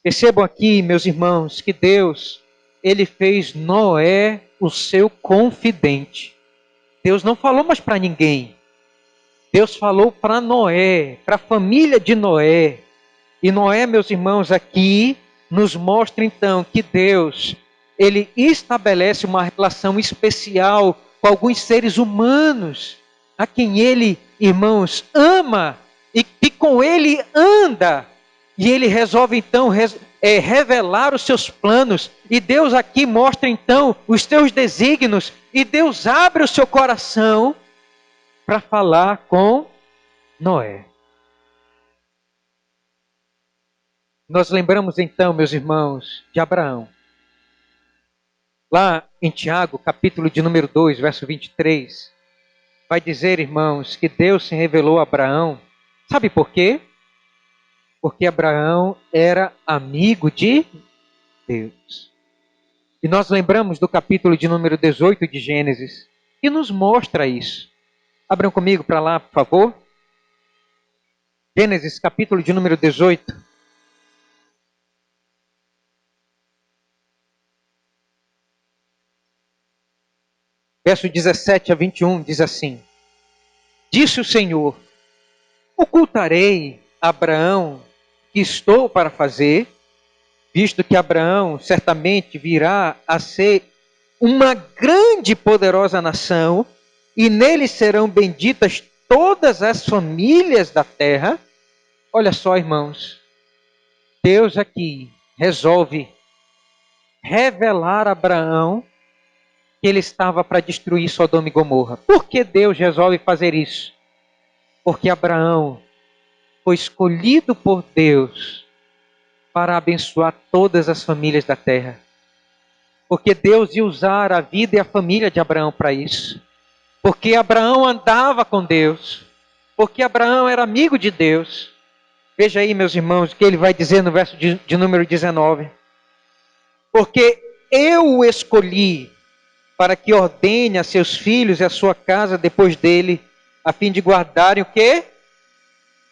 Percebam aqui, meus irmãos, que Deus, ele fez Noé o seu confidente. Deus não falou mais para ninguém. Deus falou para Noé, para a família de Noé. E Noé, meus irmãos, aqui nos mostra então que Deus, ele estabelece uma relação especial com alguns seres humanos, a quem ele, irmãos, ama e que com ele anda. E ele resolve então revelar os seus planos. E Deus aqui mostra então os seus desígnios. E Deus abre o seu coração para falar com Noé. Nós lembramos então, meus irmãos, de Abraão. Lá em Tiago, capítulo de número 2, verso 23, vai dizer, irmãos, que Deus se revelou a Abraão. Sabe por quê? Porque Abraão era amigo de Deus. E nós lembramos do capítulo de número 18 de Gênesis, que nos mostra isso. Abram comigo para lá, por favor. Gênesis, capítulo de número 18. Verso 17 a 21 diz assim: Disse o Senhor: Ocultarei a Abraão que estou para fazer, visto que Abraão certamente virá a ser uma grande e poderosa nação, e nele serão benditas todas as famílias da terra. Olha só, irmãos, Deus aqui resolve revelar a Abraão que ele estava para destruir Sodoma e Gomorra. Por que Deus resolve fazer isso? Porque Abraão foi escolhido por Deus para abençoar todas as famílias da terra. Porque Deus ia usar a vida e a família de Abraão para isso. Porque Abraão andava com Deus. Porque Abraão era amigo de Deus. Veja aí, meus irmãos, o que ele vai dizer no verso de número 19. Porque eu o escolhi para que ordene a seus filhos e a sua casa depois dele, a fim de guardarem o quê?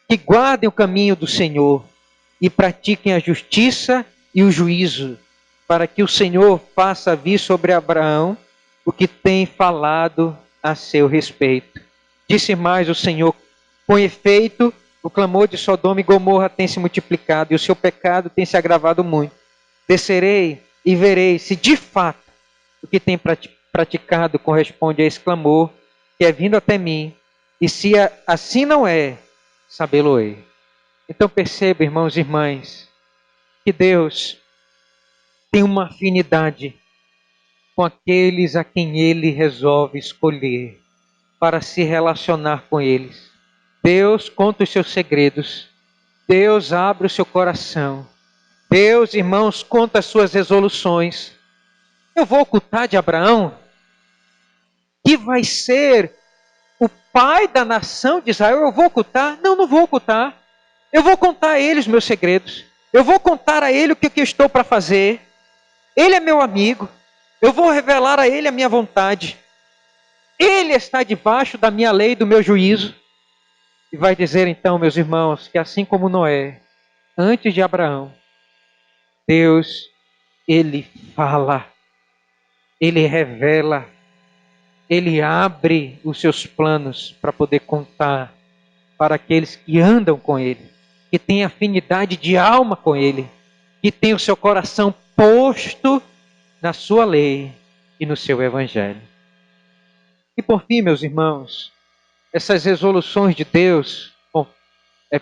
Que guardem o caminho do Senhor e pratiquem a justiça e o juízo, para que o Senhor faça vir sobre Abraão o que tem falado a seu respeito. Disse mais o Senhor: com efeito, o clamor de Sodoma e Gomorra tem se multiplicado e o seu pecado tem se agravado muito. Descerei e verei se de fato o que tem praticado corresponde a esse clamor que é vindo até mim, e se assim não é, sabê-lo-ei. Então perceba, irmãos e irmãs, que Deus tem uma afinidade com aqueles a quem Ele resolve escolher para se relacionar com eles. Deus conta os seus segredos. Deus abre o seu coração. Deus, irmãos, conta as suas resoluções. Eu vou ocultar de Abraão, que vai ser o pai da nação de Israel, eu vou ocultar? Não, não vou ocultar. Eu vou contar a ele os meus segredos. Eu vou contar a ele o que eu estou para fazer. Ele é meu amigo. Eu vou revelar a ele a minha vontade. Ele está debaixo da minha lei e do meu juízo. E vai dizer então, meus irmãos, que assim como Noé, antes de Abraão, Deus, ele fala, ele revela, ele abre os seus planos para poder contar para aqueles que andam com ele, que têm afinidade de alma com ele, que têm o seu coração posto na sua lei e no seu evangelho. E por fim, meus irmãos, essas resoluções de Deus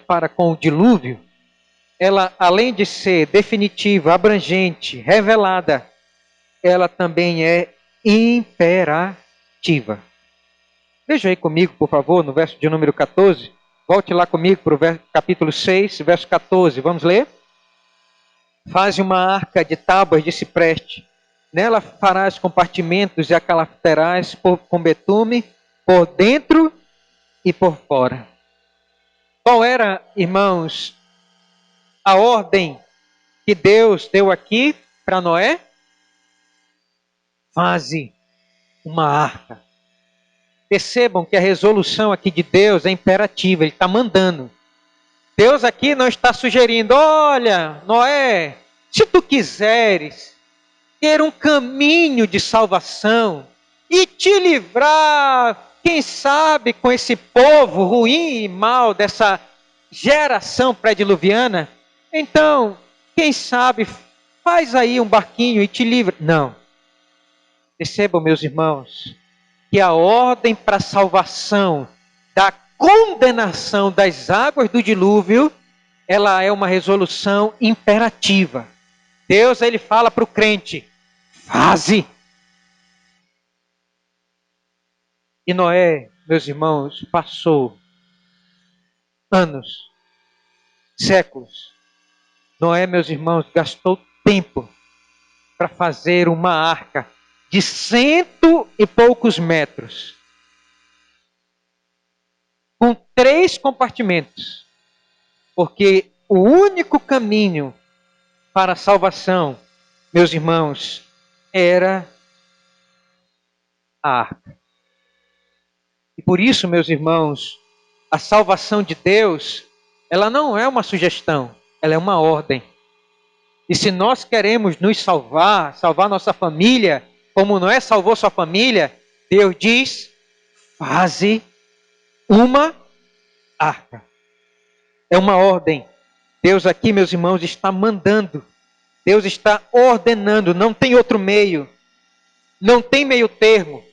para com o dilúvio, ela, além de ser definitiva, abrangente, revelada, ela também é imperativa. Veja aí comigo, por favor, no verso de número 14. Volte lá comigo para o capítulo 6, verso 14. Vamos ler? Faze uma arca de tábuas de cipreste. Nela farás compartimentos e a calafeterás com betume por dentro e por fora. Qual era, irmãos, a ordem que Deus deu aqui para Noé? Faze uma arca. Percebam que a resolução aqui de Deus é imperativa, Ele está mandando. Deus aqui não está sugerindo: olha, Noé, se tu quiseres ter um caminho de salvação e te livrar, quem sabe, com esse povo ruim e mau dessa geração pré-diluviana, então, quem sabe, faz aí um barquinho e te livra. Não. Percebam, meus irmãos, que a ordem para a salvação da condenação das águas do dilúvio, ela é uma resolução imperativa. Deus, ele fala para o crente: faze. E Noé, meus irmãos, passou anos, séculos. Noé, meus irmãos, gastou tempo para fazer uma arca de 100 e poucos metros. com 3 compartimentos. Porque o único caminho para a salvação, meus irmãos, era a arca. E por isso, meus irmãos, a salvação de Deus, ela não é uma sugestão, ela é uma ordem. E se nós queremos nos salvar, salvar nossa família, como Noé salvou sua família, Deus diz: faze uma arca. É uma ordem. Deus aqui, meus irmãos, está mandando. Deus está ordenando. Não tem outro meio. Não tem meio termo.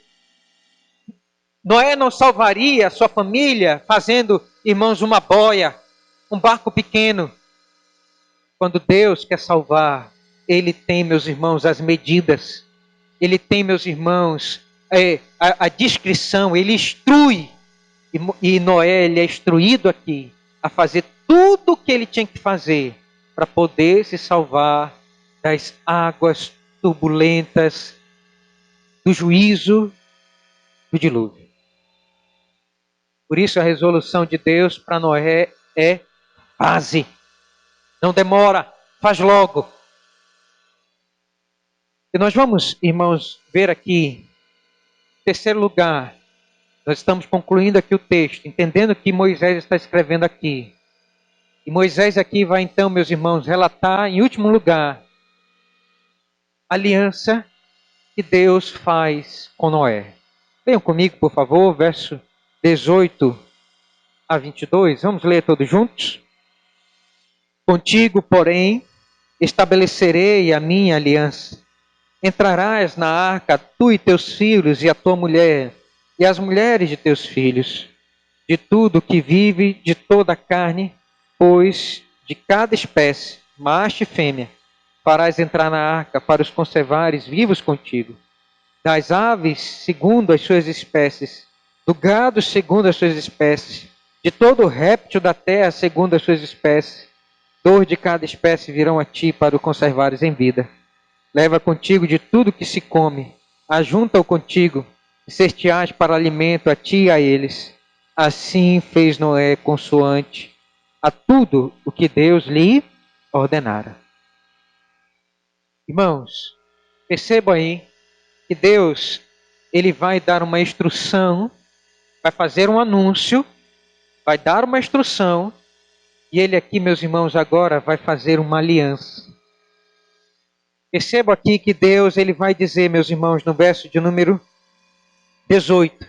Noé não salvaria a sua família fazendo, irmãos, uma boia, um barco pequeno. Quando Deus quer salvar, Ele tem, meus irmãos, as medidas. Ele tem, meus irmãos, a descrição. Ele instrui. E Noé, ele é instruído aqui a fazer tudo o que ele tinha que fazer para poder se salvar das águas turbulentas, do juízo, do dilúvio. Por isso a resolução de Deus para Noé é: faze. Não demora, faz logo. E nós vamos, irmãos, ver aqui, em terceiro lugar, nós estamos concluindo aqui o texto, entendendo que Moisés está escrevendo aqui. E Moisés aqui vai então, meus irmãos, relatar, em último lugar, a aliança que Deus faz com Noé. Venham comigo, por favor, verso 18 a 22. Vamos ler todos juntos? Contigo, porém, estabelecerei a minha aliança. Entrarás na arca, tu e teus filhos, e a tua mulher, e as mulheres de teus filhos, de tudo que vive, de toda a carne, pois de cada espécie, macho e fêmea, farás entrar na arca para os conservares vivos contigo. Das aves, segundo as suas espécies, do gado, segundo as suas espécies, de todo réptil da terra, segundo as suas espécies, 2 de cada espécie virão a ti para o conservares em vida. Leva contigo de tudo que se come, ajunta-o contigo, e ser-te-ás para alimento a ti e a eles. Assim fez Noé consoante a tudo o que Deus lhe ordenara. Irmãos, percebam aí que Deus, ele vai dar uma instrução, vai fazer um anúncio, vai dar uma instrução, e ele aqui, meus irmãos, agora vai fazer uma aliança. Perceba aqui que Deus, ele vai dizer, meus irmãos, no verso de número 18: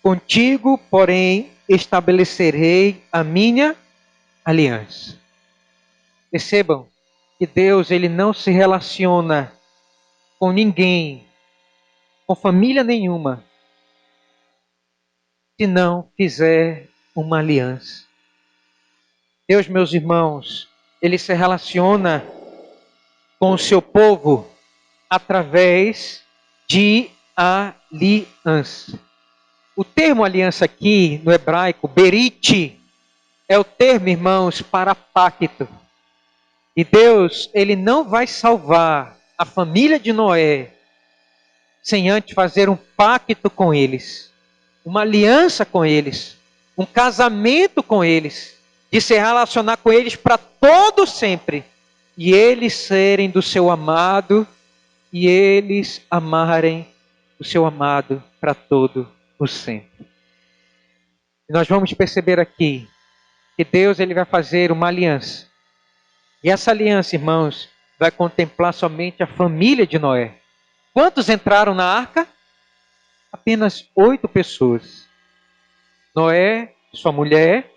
contigo, porém, estabelecerei a minha aliança. Percebam que Deus, ele não se relaciona com ninguém, com família nenhuma, se não fizer uma aliança. Deus, meus irmãos, ele se relaciona com o seu povo através de aliança. O termo aliança aqui no hebraico, berit, é o termo, irmãos, para pacto. E Deus, ele não vai salvar a família de Noé sem antes fazer um pacto com eles, uma aliança com eles, um casamento com eles, de se relacionar com eles para todo sempre, e eles serem do seu amado, e eles amarem o seu amado para todo o sempre. E nós vamos perceber aqui que Deus, ele vai fazer uma aliança. E essa aliança, irmãos, vai contemplar somente a família de Noé. Quantos entraram na arca? Apenas 8 pessoas. Noé, sua mulher,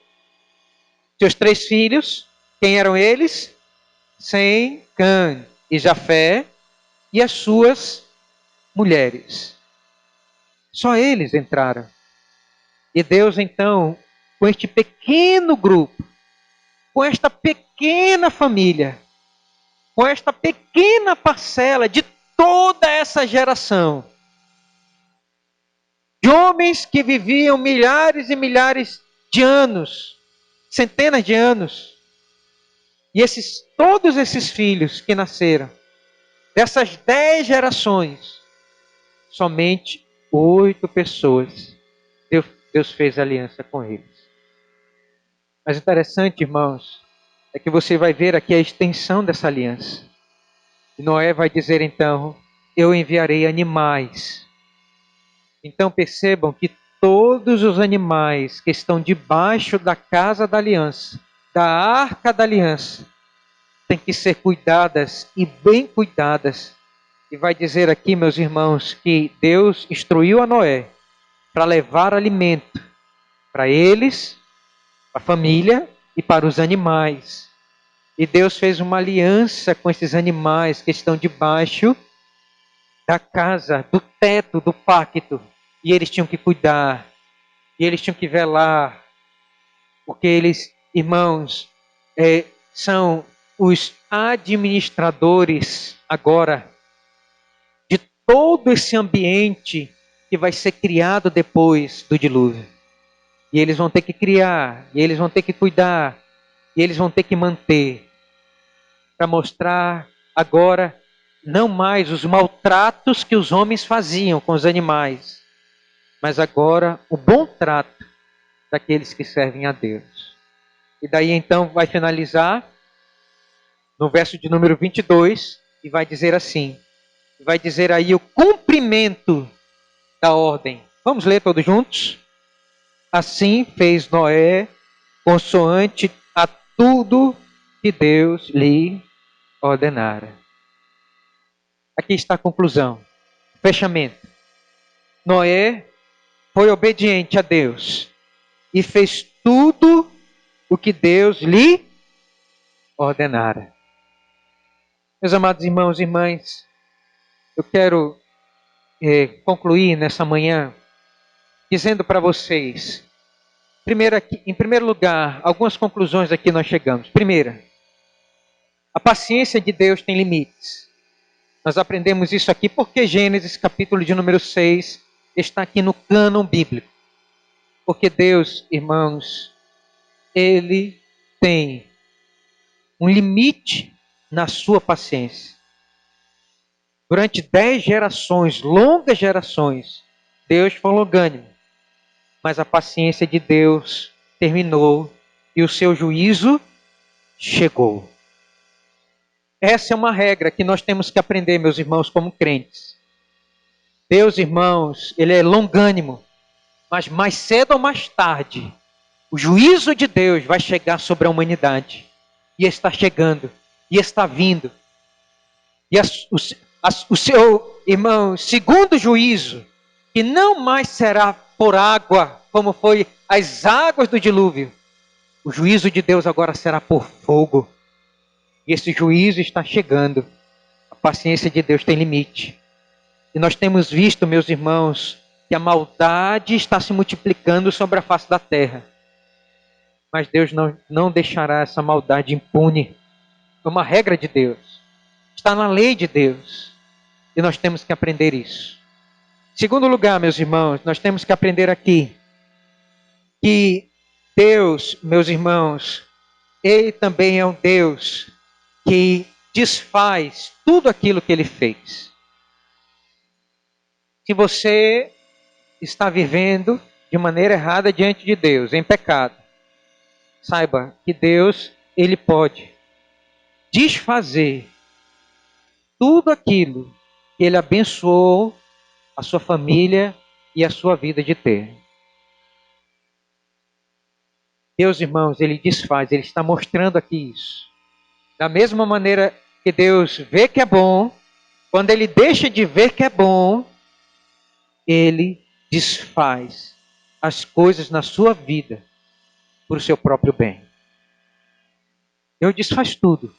seus 3 filhos. Quem eram eles? Sem, Cã e Jafé, e as suas mulheres. Só eles entraram. E Deus, então, com este pequeno grupo, com esta pequena família, com esta pequena parcela de toda essa geração, de homens que viviam milhares e milhares de anos, centenas de anos, e todos esses filhos que nasceram, dessas 10 gerações, somente 8 pessoas, Deus fez aliança com eles. Mas interessante, irmãos, é que você vai ver aqui a extensão dessa aliança. E Noé vai dizer então: eu enviarei animais. Então percebam que todos os animais que estão debaixo da casa da aliança, da arca da aliança, têm que ser cuidadas e bem cuidadas. E vai dizer aqui, meus irmãos, que Deus instruiu a Noé para levar alimento para eles, para a família e para os animais. E Deus fez uma aliança com esses animais que estão debaixo da casa, do teto, do pacto. E eles tinham que cuidar, e eles tinham que velar, porque eles, irmãos, são os administradores agora de todo esse ambiente que vai ser criado depois do dilúvio. E eles vão ter que criar, e eles vão ter que cuidar, e eles vão ter que manter, para mostrar agora não mais os maltratos que os homens faziam com os animais, mas agora o bom trato daqueles que servem a Deus. E daí então vai finalizar no verso de número 22 e vai dizer assim, vai dizer aí o cumprimento da ordem. Vamos ler todos juntos? Assim fez Noé, consoante a tudo que Deus lhe ordenara. Aqui está a conclusão, fechamento. Noé foi obediente a Deus e fez tudo o que Deus lhe ordenara. Meus amados irmãos e irmãs, eu quero concluir nessa manhã dizendo para vocês, em primeiro lugar, algumas conclusões aqui nós chegamos. Primeira, a paciência de Deus tem limites. Nós aprendemos isso aqui porque Gênesis, capítulo de número 6, está aqui no cânon bíblico. Porque Deus, irmãos, Ele tem um limite na sua paciência. Durante 10 gerações, longas gerações, Deus foi longânimo. Mas a paciência de Deus terminou e o seu juízo chegou. Essa é uma regra que nós temos que aprender, meus irmãos, como crentes. Deus, irmãos, Ele é longânimo, mas mais cedo ou mais tarde, o juízo de Deus vai chegar sobre a humanidade. E está chegando, e está vindo. E o seu, irmão, segundo juízo, que não mais será por água, como foi as águas do dilúvio. O juízo de Deus agora será por fogo. E esse juízo está chegando. A paciência de Deus tem limite. E nós temos visto, meus irmãos, que a maldade está se multiplicando sobre a face da terra. Mas Deus não deixará essa maldade impune. É uma regra de Deus. Está na lei de Deus. E nós temos que aprender isso. Segundo lugar, meus irmãos, nós temos que aprender aqui que Deus, meus irmãos, Ele também é um Deus que desfaz tudo aquilo que Ele fez. Se você está vivendo de maneira errada diante de Deus, em pecado, saiba que Deus, Ele pode desfazer tudo aquilo que Ele abençoou a sua família e a sua vida de ter. Deus, irmãos, Ele desfaz, Ele está mostrando aqui isso. Da mesma maneira que Deus vê que é bom, quando Ele deixa de ver que é bom, Ele desfaz as coisas na sua vida por seu próprio bem. Deus desfaz tudo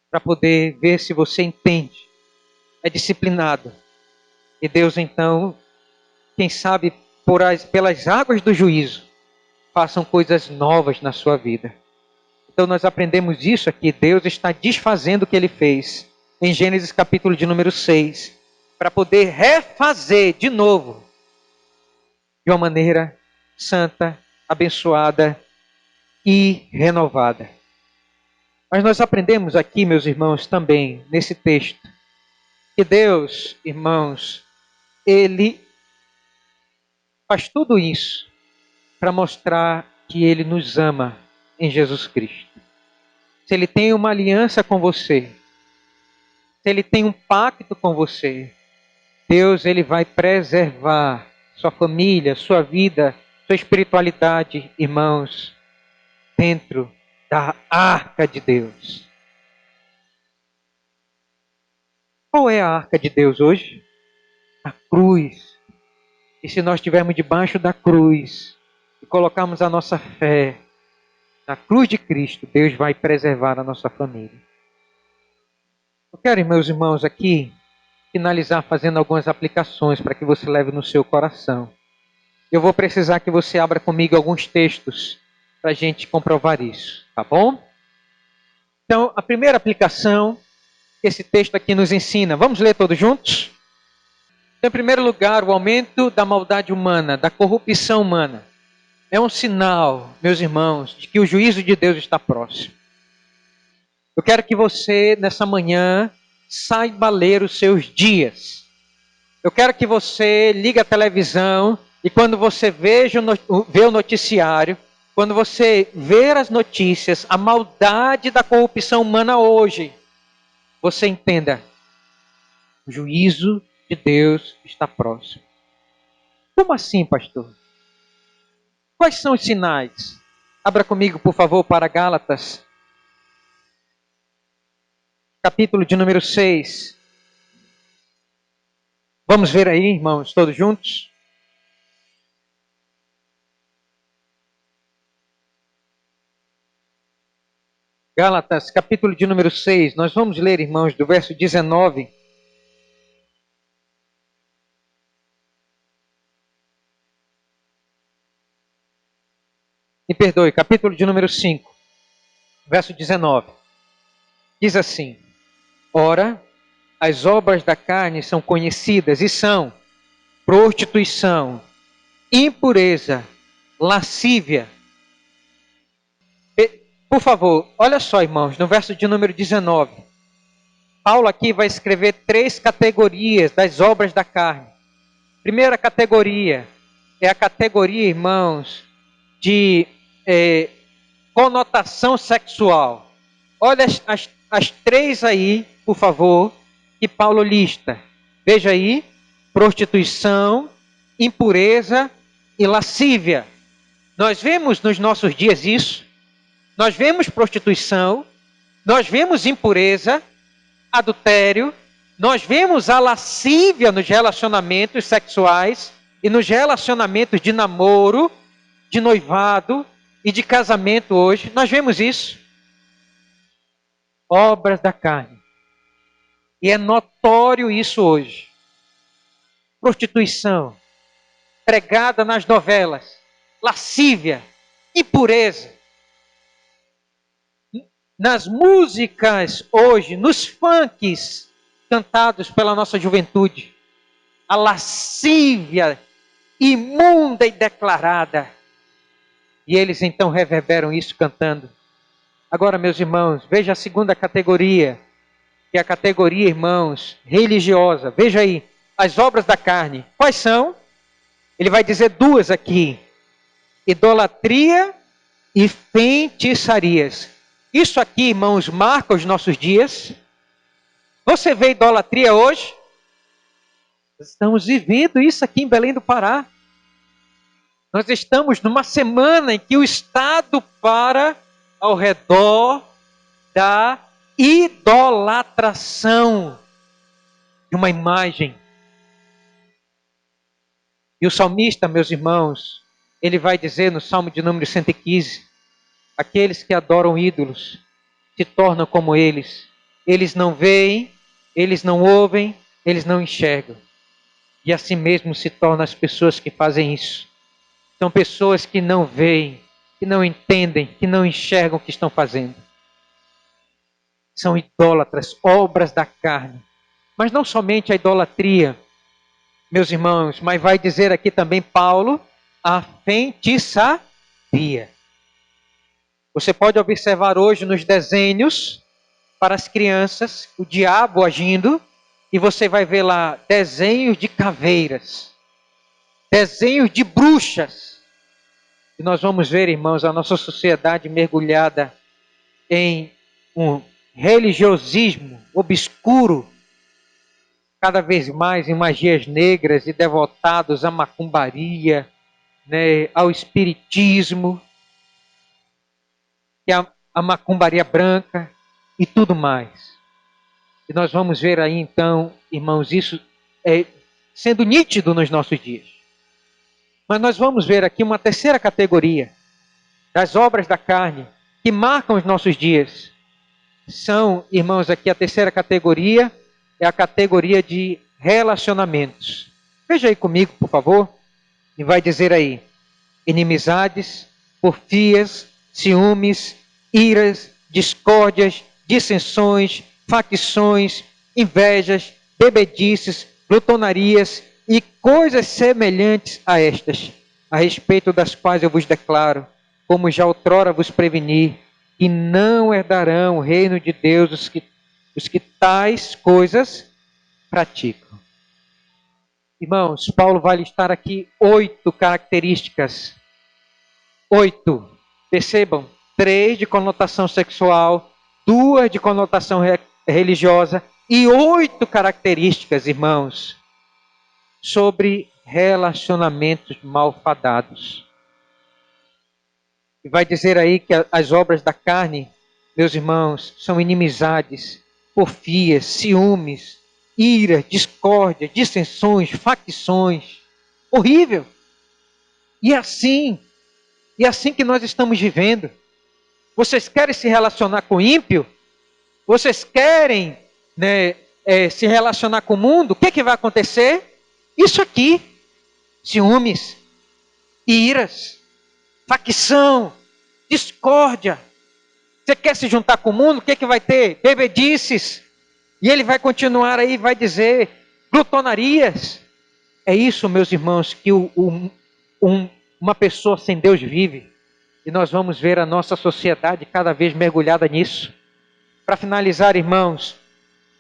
para poder ver se você entende, é disciplinado. E Deus, então, quem sabe pelas águas do juízo, façam coisas novas na sua vida. Então nós aprendemos isso aqui, Deus está desfazendo o que Ele fez em Gênesis capítulo de número 6, para poder refazer de novo, de uma maneira santa, abençoada e renovada. Mas nós aprendemos aqui, meus irmãos, também, nesse texto, que Deus, irmãos, Ele faz tudo isso para mostrar que Ele nos ama em Jesus Cristo. Se Ele tem uma aliança com você, se Ele tem um pacto com você, Deus, Ele vai preservar sua família, sua vida, sua espiritualidade, irmãos, dentro da arca de Deus. Qual é a arca de Deus hoje? A cruz. E se nós estivermos debaixo da cruz e colocarmos a nossa fé na cruz de Cristo, Deus vai preservar a nossa família. Eu quero, meus irmãos, aqui finalizar fazendo algumas aplicações para que você leve no seu coração. Eu vou precisar que você abra comigo alguns textos para a gente comprovar isso, tá bom? Então, a primeira aplicação que esse texto aqui nos ensina, vamos ler todos juntos? Em primeiro lugar, o aumento da maldade humana, da corrupção humana, é um sinal, meus irmãos, de que o juízo de Deus está próximo. Eu quero que você, nessa manhã, saiba ler os seus dias. Eu quero que você ligue a televisão e quando você vê o noticiário, quando você ver as notícias, a maldade da corrupção humana hoje, você entenda, o juízo de Deus está próximo. Como assim, pastor? Quais são os sinais? Abra comigo, por favor, para Gálatas, capítulo de número 6. Vamos ver aí, irmãos, todos juntos? Gálatas, capítulo de número 6. Nós vamos ler, irmãos, do verso 19. Me perdoe, capítulo de número 5, verso 19. Diz assim: ora, as obras da carne são conhecidas e são prostituição, impureza, lascívia. Por favor, olha só, irmãos, no verso de número 19. Paulo aqui vai escrever 3 categorias das obras da carne. Primeira categoria é a categoria, irmãos, de conotação sexual. Olha as 3 aí, por favor, que Paulo lista. Veja aí: prostituição, impureza e lascívia. Nós vemos nos nossos dias isso. Nós vemos prostituição, nós vemos impureza, adultério, nós vemos a lascívia nos relacionamentos sexuais e nos relacionamentos de namoro, de noivado e de casamento hoje. Nós vemos isso. Obras da carne. E é notório isso hoje. Prostituição, pregada nas novelas, lascívia, impureza. Nas músicas hoje, nos funks cantados pela nossa juventude, a lascívia imunda e declarada. E eles então reverberam isso cantando. Agora, meus irmãos, veja a segunda categoria, que é a categoria, irmãos, religiosa. Veja aí, as obras da carne. Quais são? Ele vai dizer 2 aqui: idolatria e feitiçarias. Isso aqui, irmãos, marca os nossos dias. Você vê idolatria hoje? Estamos vivendo isso aqui em Belém do Pará. Nós estamos numa semana em que o Estado para ao redor da idolatração de uma imagem. E o salmista, meus irmãos, ele vai dizer no Salmo de número 115, aqueles que adoram ídolos se tornam como eles. Eles não veem, eles não ouvem, eles não enxergam. E assim mesmo se tornam as pessoas que fazem isso. São pessoas que não veem, que não entendem, que não enxergam o que estão fazendo. São idólatras, obras da carne. Mas não somente a idolatria, meus irmãos, mas vai dizer aqui também Paulo, a feitiçaria. Você pode observar hoje nos desenhos para as crianças o diabo agindo e você vai ver lá desenhos de caveiras, desenhos de bruxas. E nós vamos ver, irmãos, a nossa sociedade mergulhada em um religiosismo obscuro, cada vez mais em magias negras e devotados à macumbaria, né, ao espiritismo, que é a macumbaria branca e tudo mais. E nós vamos ver aí então, irmãos, isso sendo nítido nos nossos dias. Mas nós vamos ver aqui uma terceira categoria das obras da carne que marcam os nossos dias. São, irmãos, aqui a terceira categoria é a categoria de relacionamentos. Veja aí comigo, por favor, e vai dizer aí: inimizades, porfias, ciúmes, iras, discórdias, dissensões, facções, invejas, bebedices, glutonarias e coisas semelhantes a estas, a respeito das quais eu vos declaro, como já outrora vos preveni, que não herdarão o reino de Deus os que tais coisas praticam. Irmãos, Paulo vai listar aqui 8 características. 8. Percebam, 3 de conotação sexual, 2 de conotação religiosa e 8 características, irmãos, sobre relacionamentos malfadados. E vai dizer aí que as obras da carne, meus irmãos, são inimizades, porfias, ciúmes, ira, discórdia, dissensões, facções. Horrível. E é assim que nós estamos vivendo. Vocês querem se relacionar com o ímpio? Vocês querem, né, se relacionar com o mundo? O que vai acontecer? Isso aqui. Ciúmes, iras, facção, discórdia. Você quer se juntar com o mundo? O que vai ter? Bebedices. E ele vai continuar aí, vai dizer glutonarias. É isso, meus irmãos, que uma pessoa sem Deus vive. E nós vamos ver a nossa sociedade cada vez mergulhada nisso. Para finalizar, irmãos,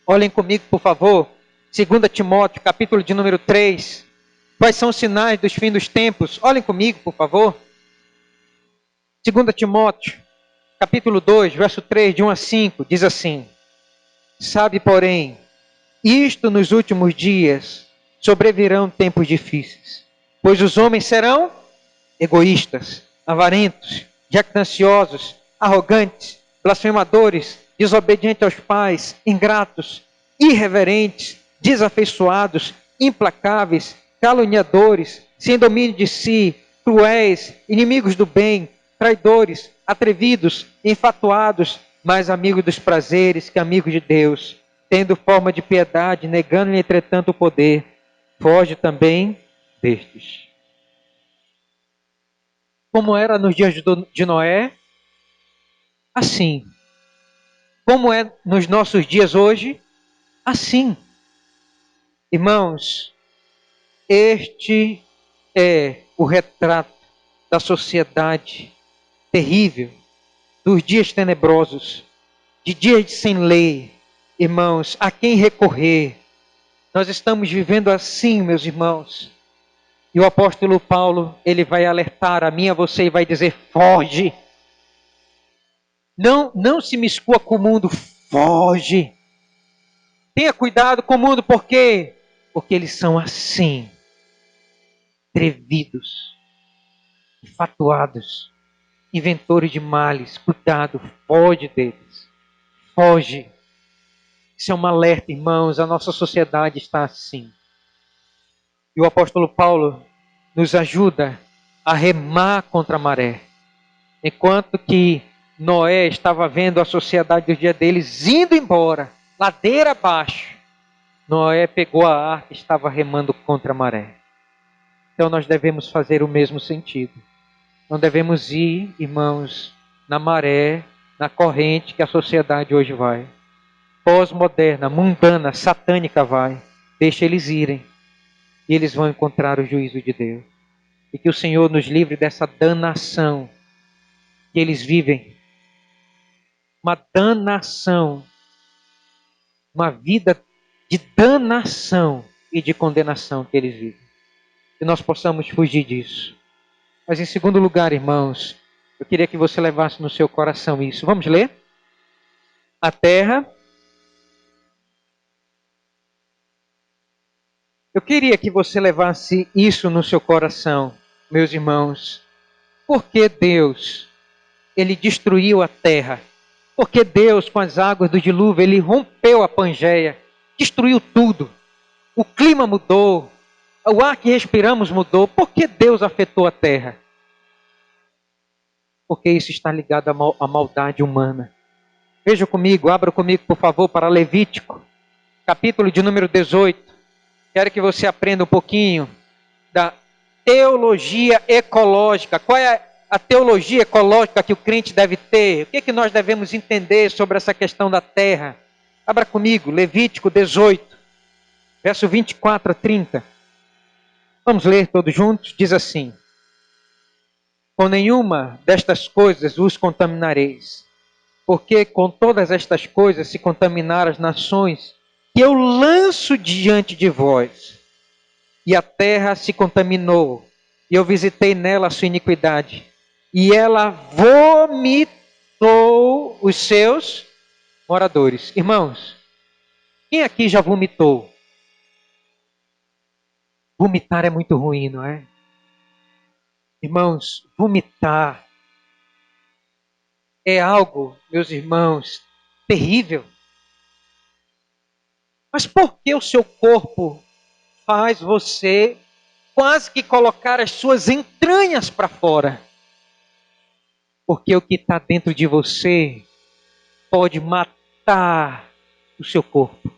olhem comigo, por favor, 2 Timóteo, capítulo de número 3. Quais são os sinais dos fins dos tempos? Olhem comigo, por favor. 2 Timóteo, capítulo 2, verso 3, de 1 a 5, diz assim: sabe, porém, isto nos últimos dias sobrevirão tempos difíceis, pois os homens serão egoístas, avarentos, jactanciosos, arrogantes, blasfemadores, desobedientes aos pais, ingratos, irreverentes, desafeiçoados, implacáveis, caluniadores, sem domínio de si, cruéis, inimigos do bem, traidores, atrevidos, enfatuados, mais amigos dos prazeres que amigos de Deus, tendo forma de piedade, negando-lhe entretanto o poder. Foge também destes. Como era nos dias de Noé, assim. Como é nos nossos dias hoje, assim. Irmãos, este é o retrato da sociedade terrível, dos dias tenebrosos, de dias sem lei. Irmãos, a quem recorrer? Nós estamos vivendo assim, meus irmãos. E o apóstolo Paulo, ele vai alertar a mim e a você e vai dizer: foge. Não se miscua com o mundo, foge. Tenha cuidado com o mundo, por quê? Porque eles são assim, atrevidos, infatuados, inventores de males. Cuidado, foge deles. Foge. Isso é um alerta, irmãos. A nossa sociedade está assim. E o apóstolo Paulo nos ajuda a remar contra a maré. Enquanto que Noé estava vendo a sociedade dos dias deles indo embora, ladeira abaixo, Noé pegou a arca e estava remando contra a maré. Então nós devemos fazer o mesmo sentido. Não devemos ir, irmãos, na maré, na corrente que a sociedade hoje vai. Pós-moderna, mundana, satânica vai. Deixa eles irem. E eles vão encontrar o juízo de Deus. E que o Senhor nos livre dessa danação que eles vivem. Uma danação. Uma vida de danação e de condenação que eles vivem. Que nós possamos fugir disso. Mas em segundo lugar, irmãos, eu queria que você levasse no seu coração isso. Vamos ler? A terra. Eu queria que você levasse isso no seu coração, meus irmãos. Porque Deus, ele destruiu a terra. Porque Deus, com as águas do dilúvio, ele rompeu a Pangeia, destruiu tudo. O clima mudou, o ar que respiramos mudou. Por que Deus afetou a terra? Porque isso está ligado à maldade humana. Veja comigo, abra comigo, por favor, para Levítico, capítulo de número 18. Quero que você aprenda um pouquinho da teologia ecológica. Qual é a teologia ecológica que o crente deve ter? O que é que nós devemos entender sobre essa questão da terra? Abra comigo, Levítico 18, verso 24 a 30. Vamos ler todos juntos? Diz assim: com nenhuma destas coisas vos contaminareis, porque com todas estas coisas se contaminaram as nações que eu lanço diante de vós. E a terra se contaminou, e eu visitei nela a sua iniquidade, e ela vomitou os seus moradores. Irmãos, quem aqui já vomitou? Vomitar é muito ruim, não é? Irmãos, vomitar é algo, meus irmãos, terrível. Mas por que o seu corpo faz você quase que colocar as suas entranhas para fora? Porque o que está dentro de você pode matar o seu corpo.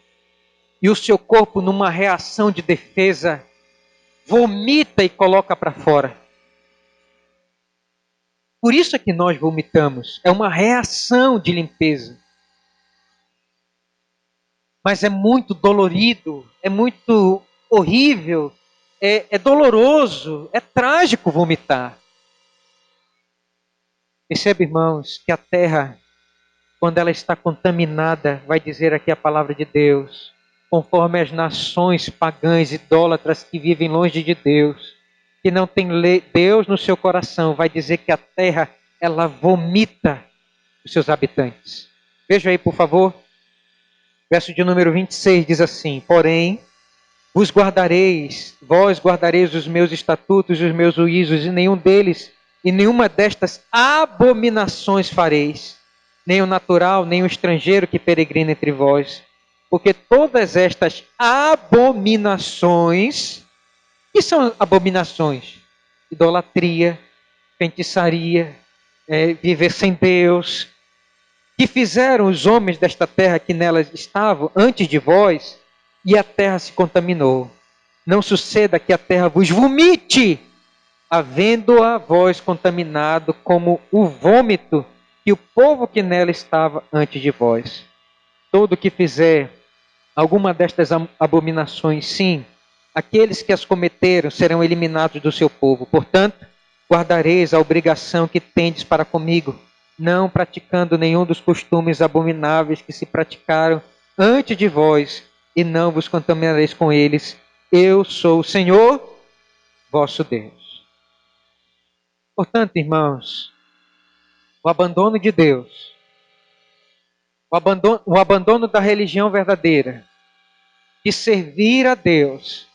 E o seu corpo, numa reação de defesa, vomita e coloca para fora. Por isso é que nós vomitamos. É uma reação de limpeza. Mas é muito dolorido, é muito horrível, é doloroso, é trágico vomitar. Percebe, irmãos, que a terra, quando ela está contaminada, vai dizer aqui a palavra de Deus, conforme as nações pagãs, idólatras que vivem longe de Deus, que não tem Deus no seu coração, vai dizer que a terra, ela vomita os seus habitantes. Veja aí, por favor. Verso de número 26 diz assim: porém, vos guardareis, vós guardareis os meus estatutos e os meus juízos, e nenhum deles, e nenhuma destas abominações fareis, nem o natural, nem o estrangeiro que peregrina entre vós. Porque todas estas abominações, que são abominações? Idolatria, feitiçaria, viver sem Deus, que fizeram os homens desta terra que nelas estavam antes de vós, e a terra se contaminou. Não suceda que a terra vos vomite, havendo-a vós contaminado como o vômito que o povo que nela estava antes de vós. Todo que fizer alguma destas abominações, sim, aqueles que as cometeram serão eliminados do seu povo. Portanto, guardareis a obrigação que tendes para comigo, não praticando nenhum dos costumes abomináveis que se praticaram antes de vós, e não vos contaminareis com eles. Eu sou o Senhor, vosso Deus. Portanto, irmãos, o abandono de Deus, o abandono da religião verdadeira, de servir a Deus,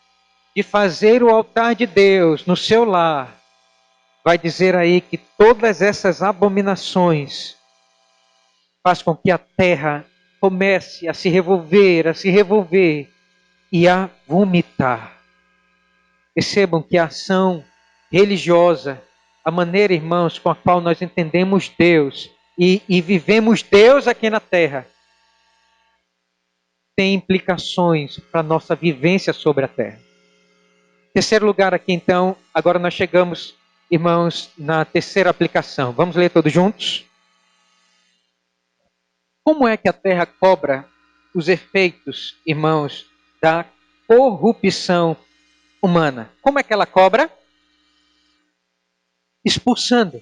de fazer o altar de Deus no seu lar, vai dizer aí que todas essas abominações faz com que a terra comece a se revolver e a vomitar. Percebam que a ação religiosa, a maneira, irmãos, com a qual nós entendemos Deus e vivemos Deus aqui na terra, tem implicações para a nossa vivência sobre a terra. Terceiro lugar aqui, então, agora nós chegamos, irmãos, na terceira aplicação. Vamos ler todos juntos? Como é que a terra cobra os efeitos, irmãos, da corrupção humana? Como é que ela cobra? Expulsando.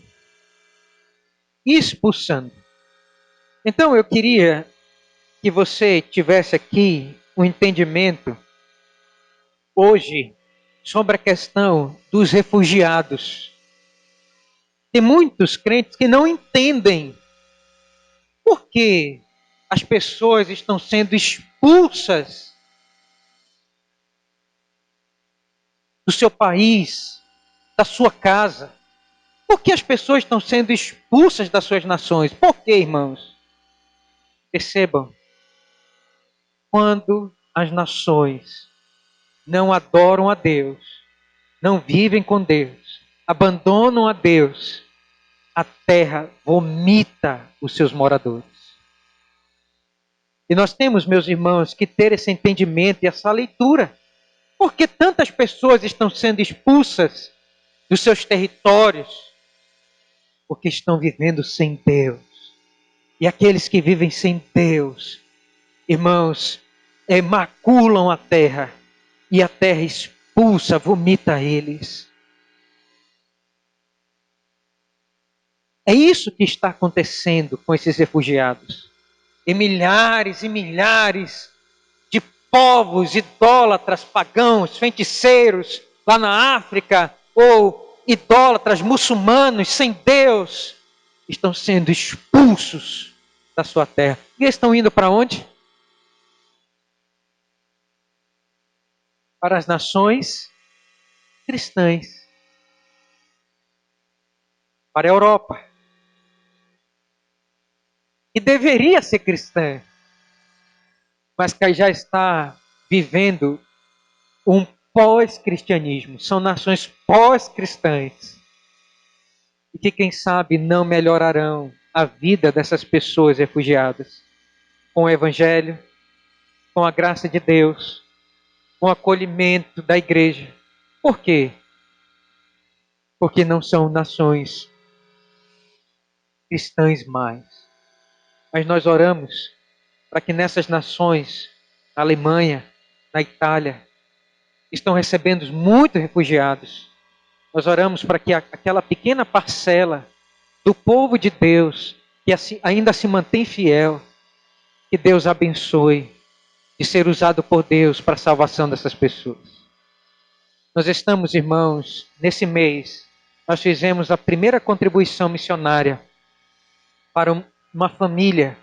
Expulsando. Então eu queria que você tivesse aqui um entendimento hoje sobre a questão dos refugiados. Tem muitos crentes que não entendem por que as pessoas estão sendo expulsas do seu país, da sua casa. Por que as pessoas estão sendo expulsas das suas nações? Por quê, irmãos? Percebam, quando as nações não adoram a Deus, não vivem com Deus, abandonam a Deus, a terra vomita os seus moradores. E nós temos, meus irmãos, que ter esse entendimento e essa leitura. Por que tantas pessoas estão sendo expulsas dos seus territórios? Porque estão vivendo sem Deus. E aqueles que vivem sem Deus, irmãos, maculam a terra. E a terra expulsa, vomita eles. É isso que está acontecendo com esses refugiados. E milhares de povos idólatras, pagãos, feiticeiros, lá na África, ou idólatras muçulmanos sem Deus, estão sendo expulsos da sua terra. E eles estão indo para onde? Para as nações cristãs. Para a Europa. E deveria ser cristã, mas que já está vivendo um pós-cristianismo. São nações pós-cristãs. E que, quem sabe, não melhorarão a vida dessas pessoas refugiadas com o Evangelho, com a graça de Deus, com o acolhimento da igreja. Por quê? Porque não são nações cristãs mais. Mas nós oramos para que nessas nações, na Alemanha, na Itália, estão recebendo muitos refugiados. Nós oramos para que aquela pequena parcela do povo de Deus, que ainda se mantém fiel, que Deus abençoe de ser usado por Deus para a salvação dessas pessoas. Nós estamos, irmãos, nesse mês, nós fizemos a primeira contribuição missionária para uma família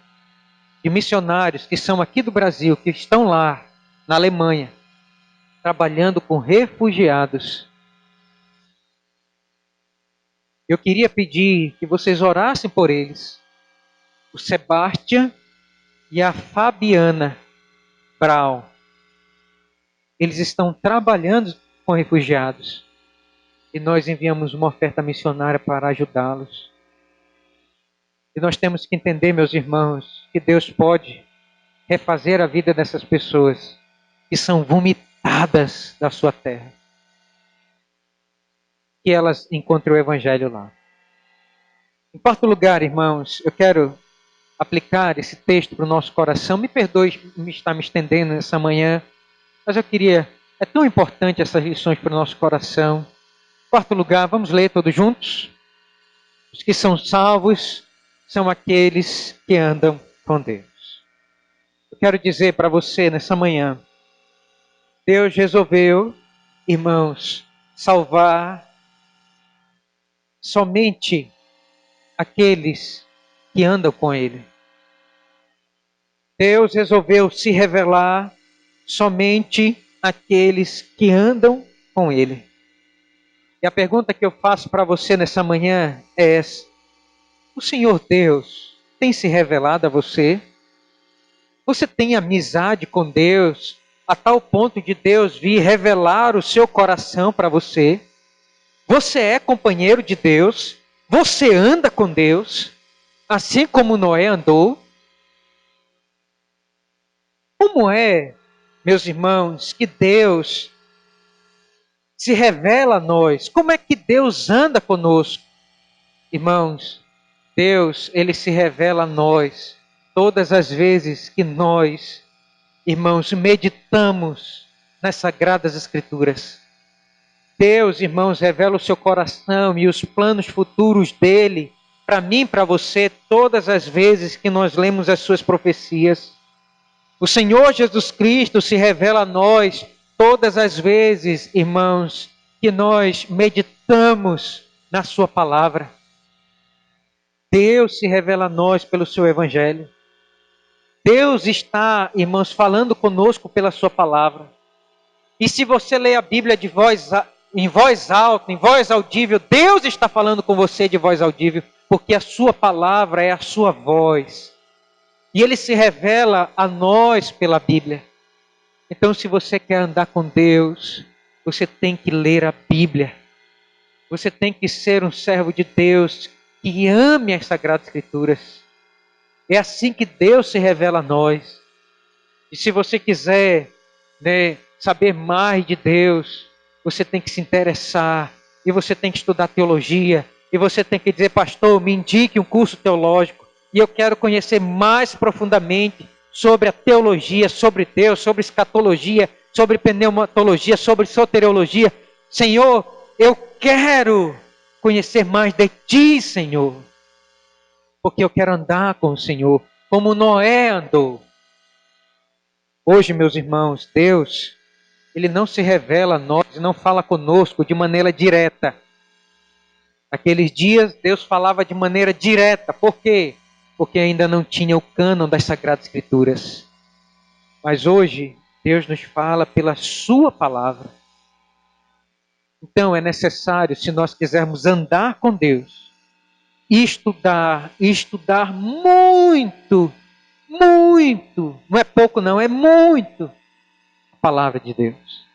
de missionários que são aqui do Brasil, que estão lá, na Alemanha, trabalhando com refugiados. Eu queria pedir que vocês orassem por eles. O Sebastião e a Fabiana Brau. Eles estão trabalhando com refugiados. E nós enviamos uma oferta missionária para ajudá-los. E nós temos que entender, meus irmãos, que Deus pode refazer a vida dessas pessoas que são vomitadas da sua terra. Que elas encontrem o Evangelho lá. Em quarto lugar, irmãos, eu quero aplicar esse texto para o nosso coração. Me perdoe estar me estendendo nessa manhã, mas eu queria, é tão importante essas lições para o nosso coração. Em quarto lugar, vamos ler todos juntos? Os que são salvos são aqueles que andam com Deus. Eu quero dizer para você nessa manhã, Deus resolveu, irmãos, salvar somente aqueles que andam com Ele. Deus resolveu se revelar somente àqueles que andam com Ele. E a pergunta que eu faço para você nessa manhã é essa: o Senhor Deus tem se revelado a você? Você tem amizade com Deus a tal ponto de Deus vir revelar o seu coração para você? Você é companheiro de Deus? Você anda com Deus? Assim como Noé andou? Como é, meus irmãos, que Deus se revela a nós? Como é que Deus anda conosco? Irmãos, Deus, Ele se revela a nós todas as vezes que nós, irmãos, meditamos nas Sagradas Escrituras. Deus, irmãos, revela o seu coração e os planos futuros dEle para mim e para você todas as vezes que nós lemos as suas profecias. O Senhor Jesus Cristo se revela a nós todas as vezes, irmãos, que nós meditamos na sua palavra. Deus se revela a nós pelo seu evangelho. Deus está, irmãos, falando conosco pela sua palavra. E se você lê a Bíblia em voz alta, em voz audível, Deus está falando com você de voz audível, porque a sua palavra é a sua voz. E Ele se revela a nós pela Bíblia. Então, se você quer andar com Deus, você tem que ler a Bíblia. Você tem que ser um servo de Deus que ame as Sagradas Escrituras. É assim que Deus se revela a nós. E se você quiser, saber mais de Deus, você tem que se interessar. E você tem que estudar teologia. E você tem que dizer, pastor, me indique um curso teológico. E eu quero conhecer mais profundamente sobre a teologia, sobre Deus, sobre escatologia, sobre pneumatologia, sobre soteriologia. Senhor, eu quero conhecer mais de Ti, Senhor. Porque eu quero andar com o Senhor, como Noé andou. Hoje, meus irmãos, Deus, Ele não se revela a nós, não fala conosco de maneira direta. Naqueles dias, Deus falava de maneira direta. Por quê? Porque ainda não tinha o cânon das Sagradas Escrituras. Mas hoje, Deus nos fala pela sua palavra. Então, é necessário, se nós quisermos andar com Deus, estudar muito, muito, não é pouco não, é muito, a palavra de Deus.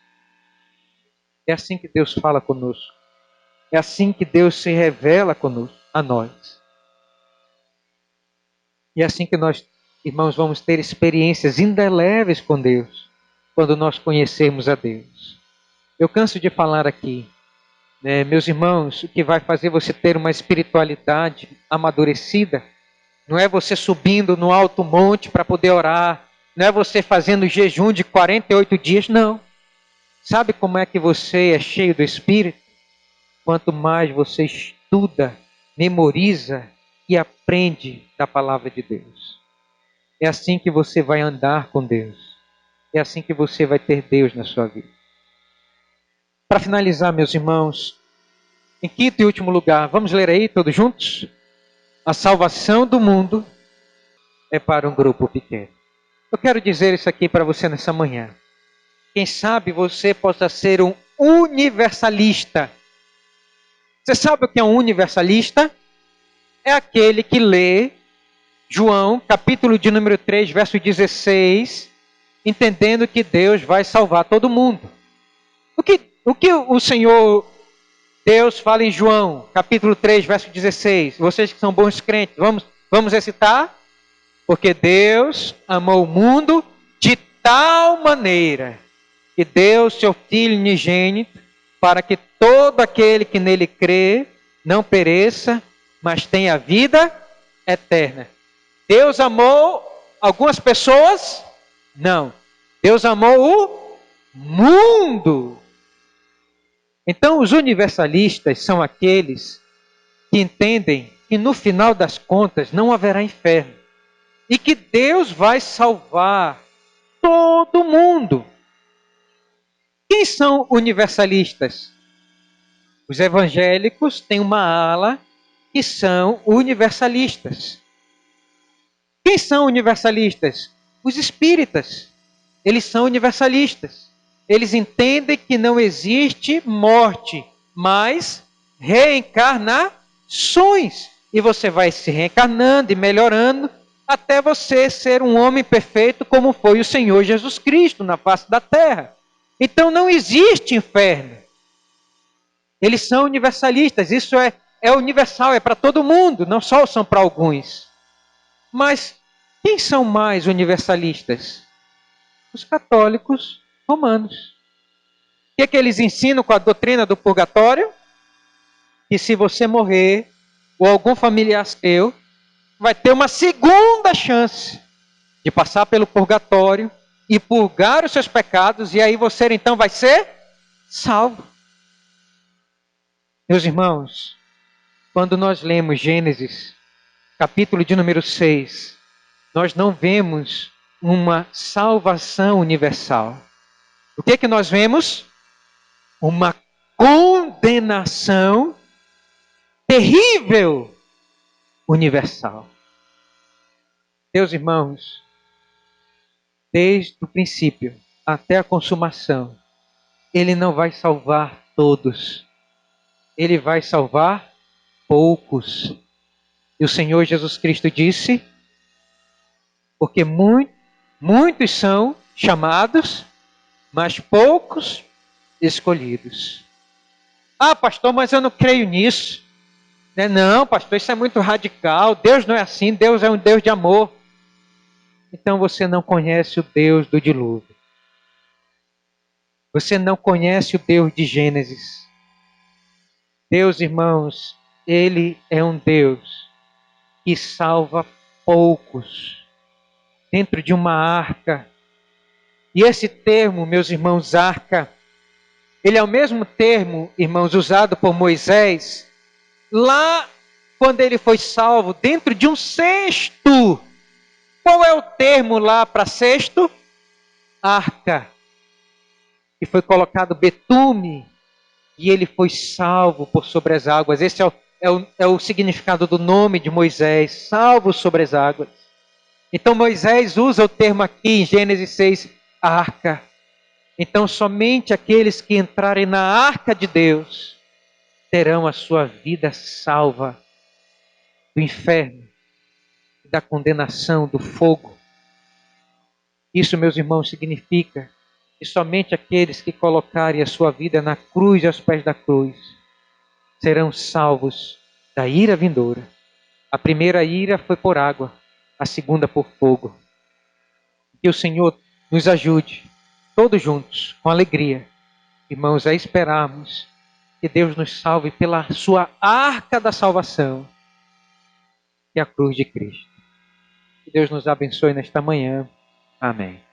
É assim que Deus fala conosco. É assim que Deus se revela conosco, a nós. E é assim que nós, irmãos, vamos ter experiências indeléveis com Deus, quando nós conhecermos a Deus. Eu canso de falar aqui, meus irmãos, o que vai fazer você ter uma espiritualidade amadurecida, não é você subindo no alto monte para poder orar, não é você fazendo jejum de 48 dias, não. Sabe como é que você é cheio do Espírito? Quanto mais você estuda, memoriza e aprende da palavra de Deus. É assim que você vai andar com Deus. É assim que você vai ter Deus na sua vida. Para finalizar, meus irmãos, em quinto e último lugar, vamos ler aí todos juntos? A salvação do mundo é para um grupo pequeno. Eu quero dizer isso aqui para você nessa manhã. Quem sabe você possa ser um universalista. Você sabe o que é um universalista? É aquele que lê João, capítulo de número 3, verso 16, entendendo que Deus vai salvar todo mundo. O que o Senhor Deus fala em João, capítulo 3, verso 16? Vocês que são bons crentes, vamos recitar? Porque Deus amou o mundo de tal maneira que deu seu Filho unigênito para que todo aquele que nele crê não pereça, mas tenha vida eterna. Deus amou algumas pessoas? Não. Deus amou o mundo. Então, os universalistas são aqueles que entendem que no final das contas não haverá inferno e que Deus vai salvar todo mundo. Quem são universalistas? Os evangélicos têm uma ala que são universalistas. Quem são universalistas? Os espíritas. Eles são universalistas. Eles entendem que não existe morte, mas reencarnações. E você vai se reencarnando e melhorando até você ser um homem perfeito como foi o Senhor Jesus Cristo na face da terra. Então não existe inferno. Eles são universalistas. Isso é universal, é para todo mundo, não só são para alguns. Mas quem são mais universalistas? Os católicos romanos. O que eles ensinam com a doutrina do purgatório? Que se você morrer, ou algum familiar seu, vai ter uma segunda chance de passar pelo purgatório e purgar os seus pecados, e aí você então vai ser salvo. Meus irmãos, quando nós lemos Gênesis, capítulo de número 6, nós não vemos uma salvação universal. O que nós vemos? Uma condenação terrível universal. Meus irmãos, desde o princípio até a consumação, Ele não vai salvar todos. Ele vai salvar poucos. E o Senhor Jesus Cristo disse, porque muitos são chamados, mas poucos escolhidos. Ah, pastor, mas eu não creio nisso. Não, pastor, isso é muito radical. Deus não é assim, Deus é um Deus de amor. Então você não conhece o Deus do dilúvio. Você não conhece o Deus de Gênesis. Deus, irmãos, Ele é um Deus que salva poucos dentro de uma arca. E esse termo, meus irmãos, arca, ele é o mesmo termo, irmãos, usado por Moisés lá quando ele foi salvo dentro de um cesto. Qual é o termo lá para cesto? Arca. E foi colocado betume e ele foi salvo por sobre as águas. Esse é o significado do nome de Moisés, salvo sobre as águas. Então Moisés usa o termo aqui em Gênesis 6, arca. Então somente aqueles que entrarem na arca de Deus terão a sua vida salva do inferno, da condenação, do fogo. Isso, meus irmãos, significa que somente aqueles que colocarem a sua vida na cruz e aos pés da cruz serão salvos da ira vindoura. A primeira ira foi por água, a segunda por fogo. Que o Senhor nos ajude, todos juntos, com alegria, irmãos, a esperarmos que Deus nos salve pela sua arca da salvação, que é a cruz de Cristo. Que Deus nos abençoe nesta manhã. Amém.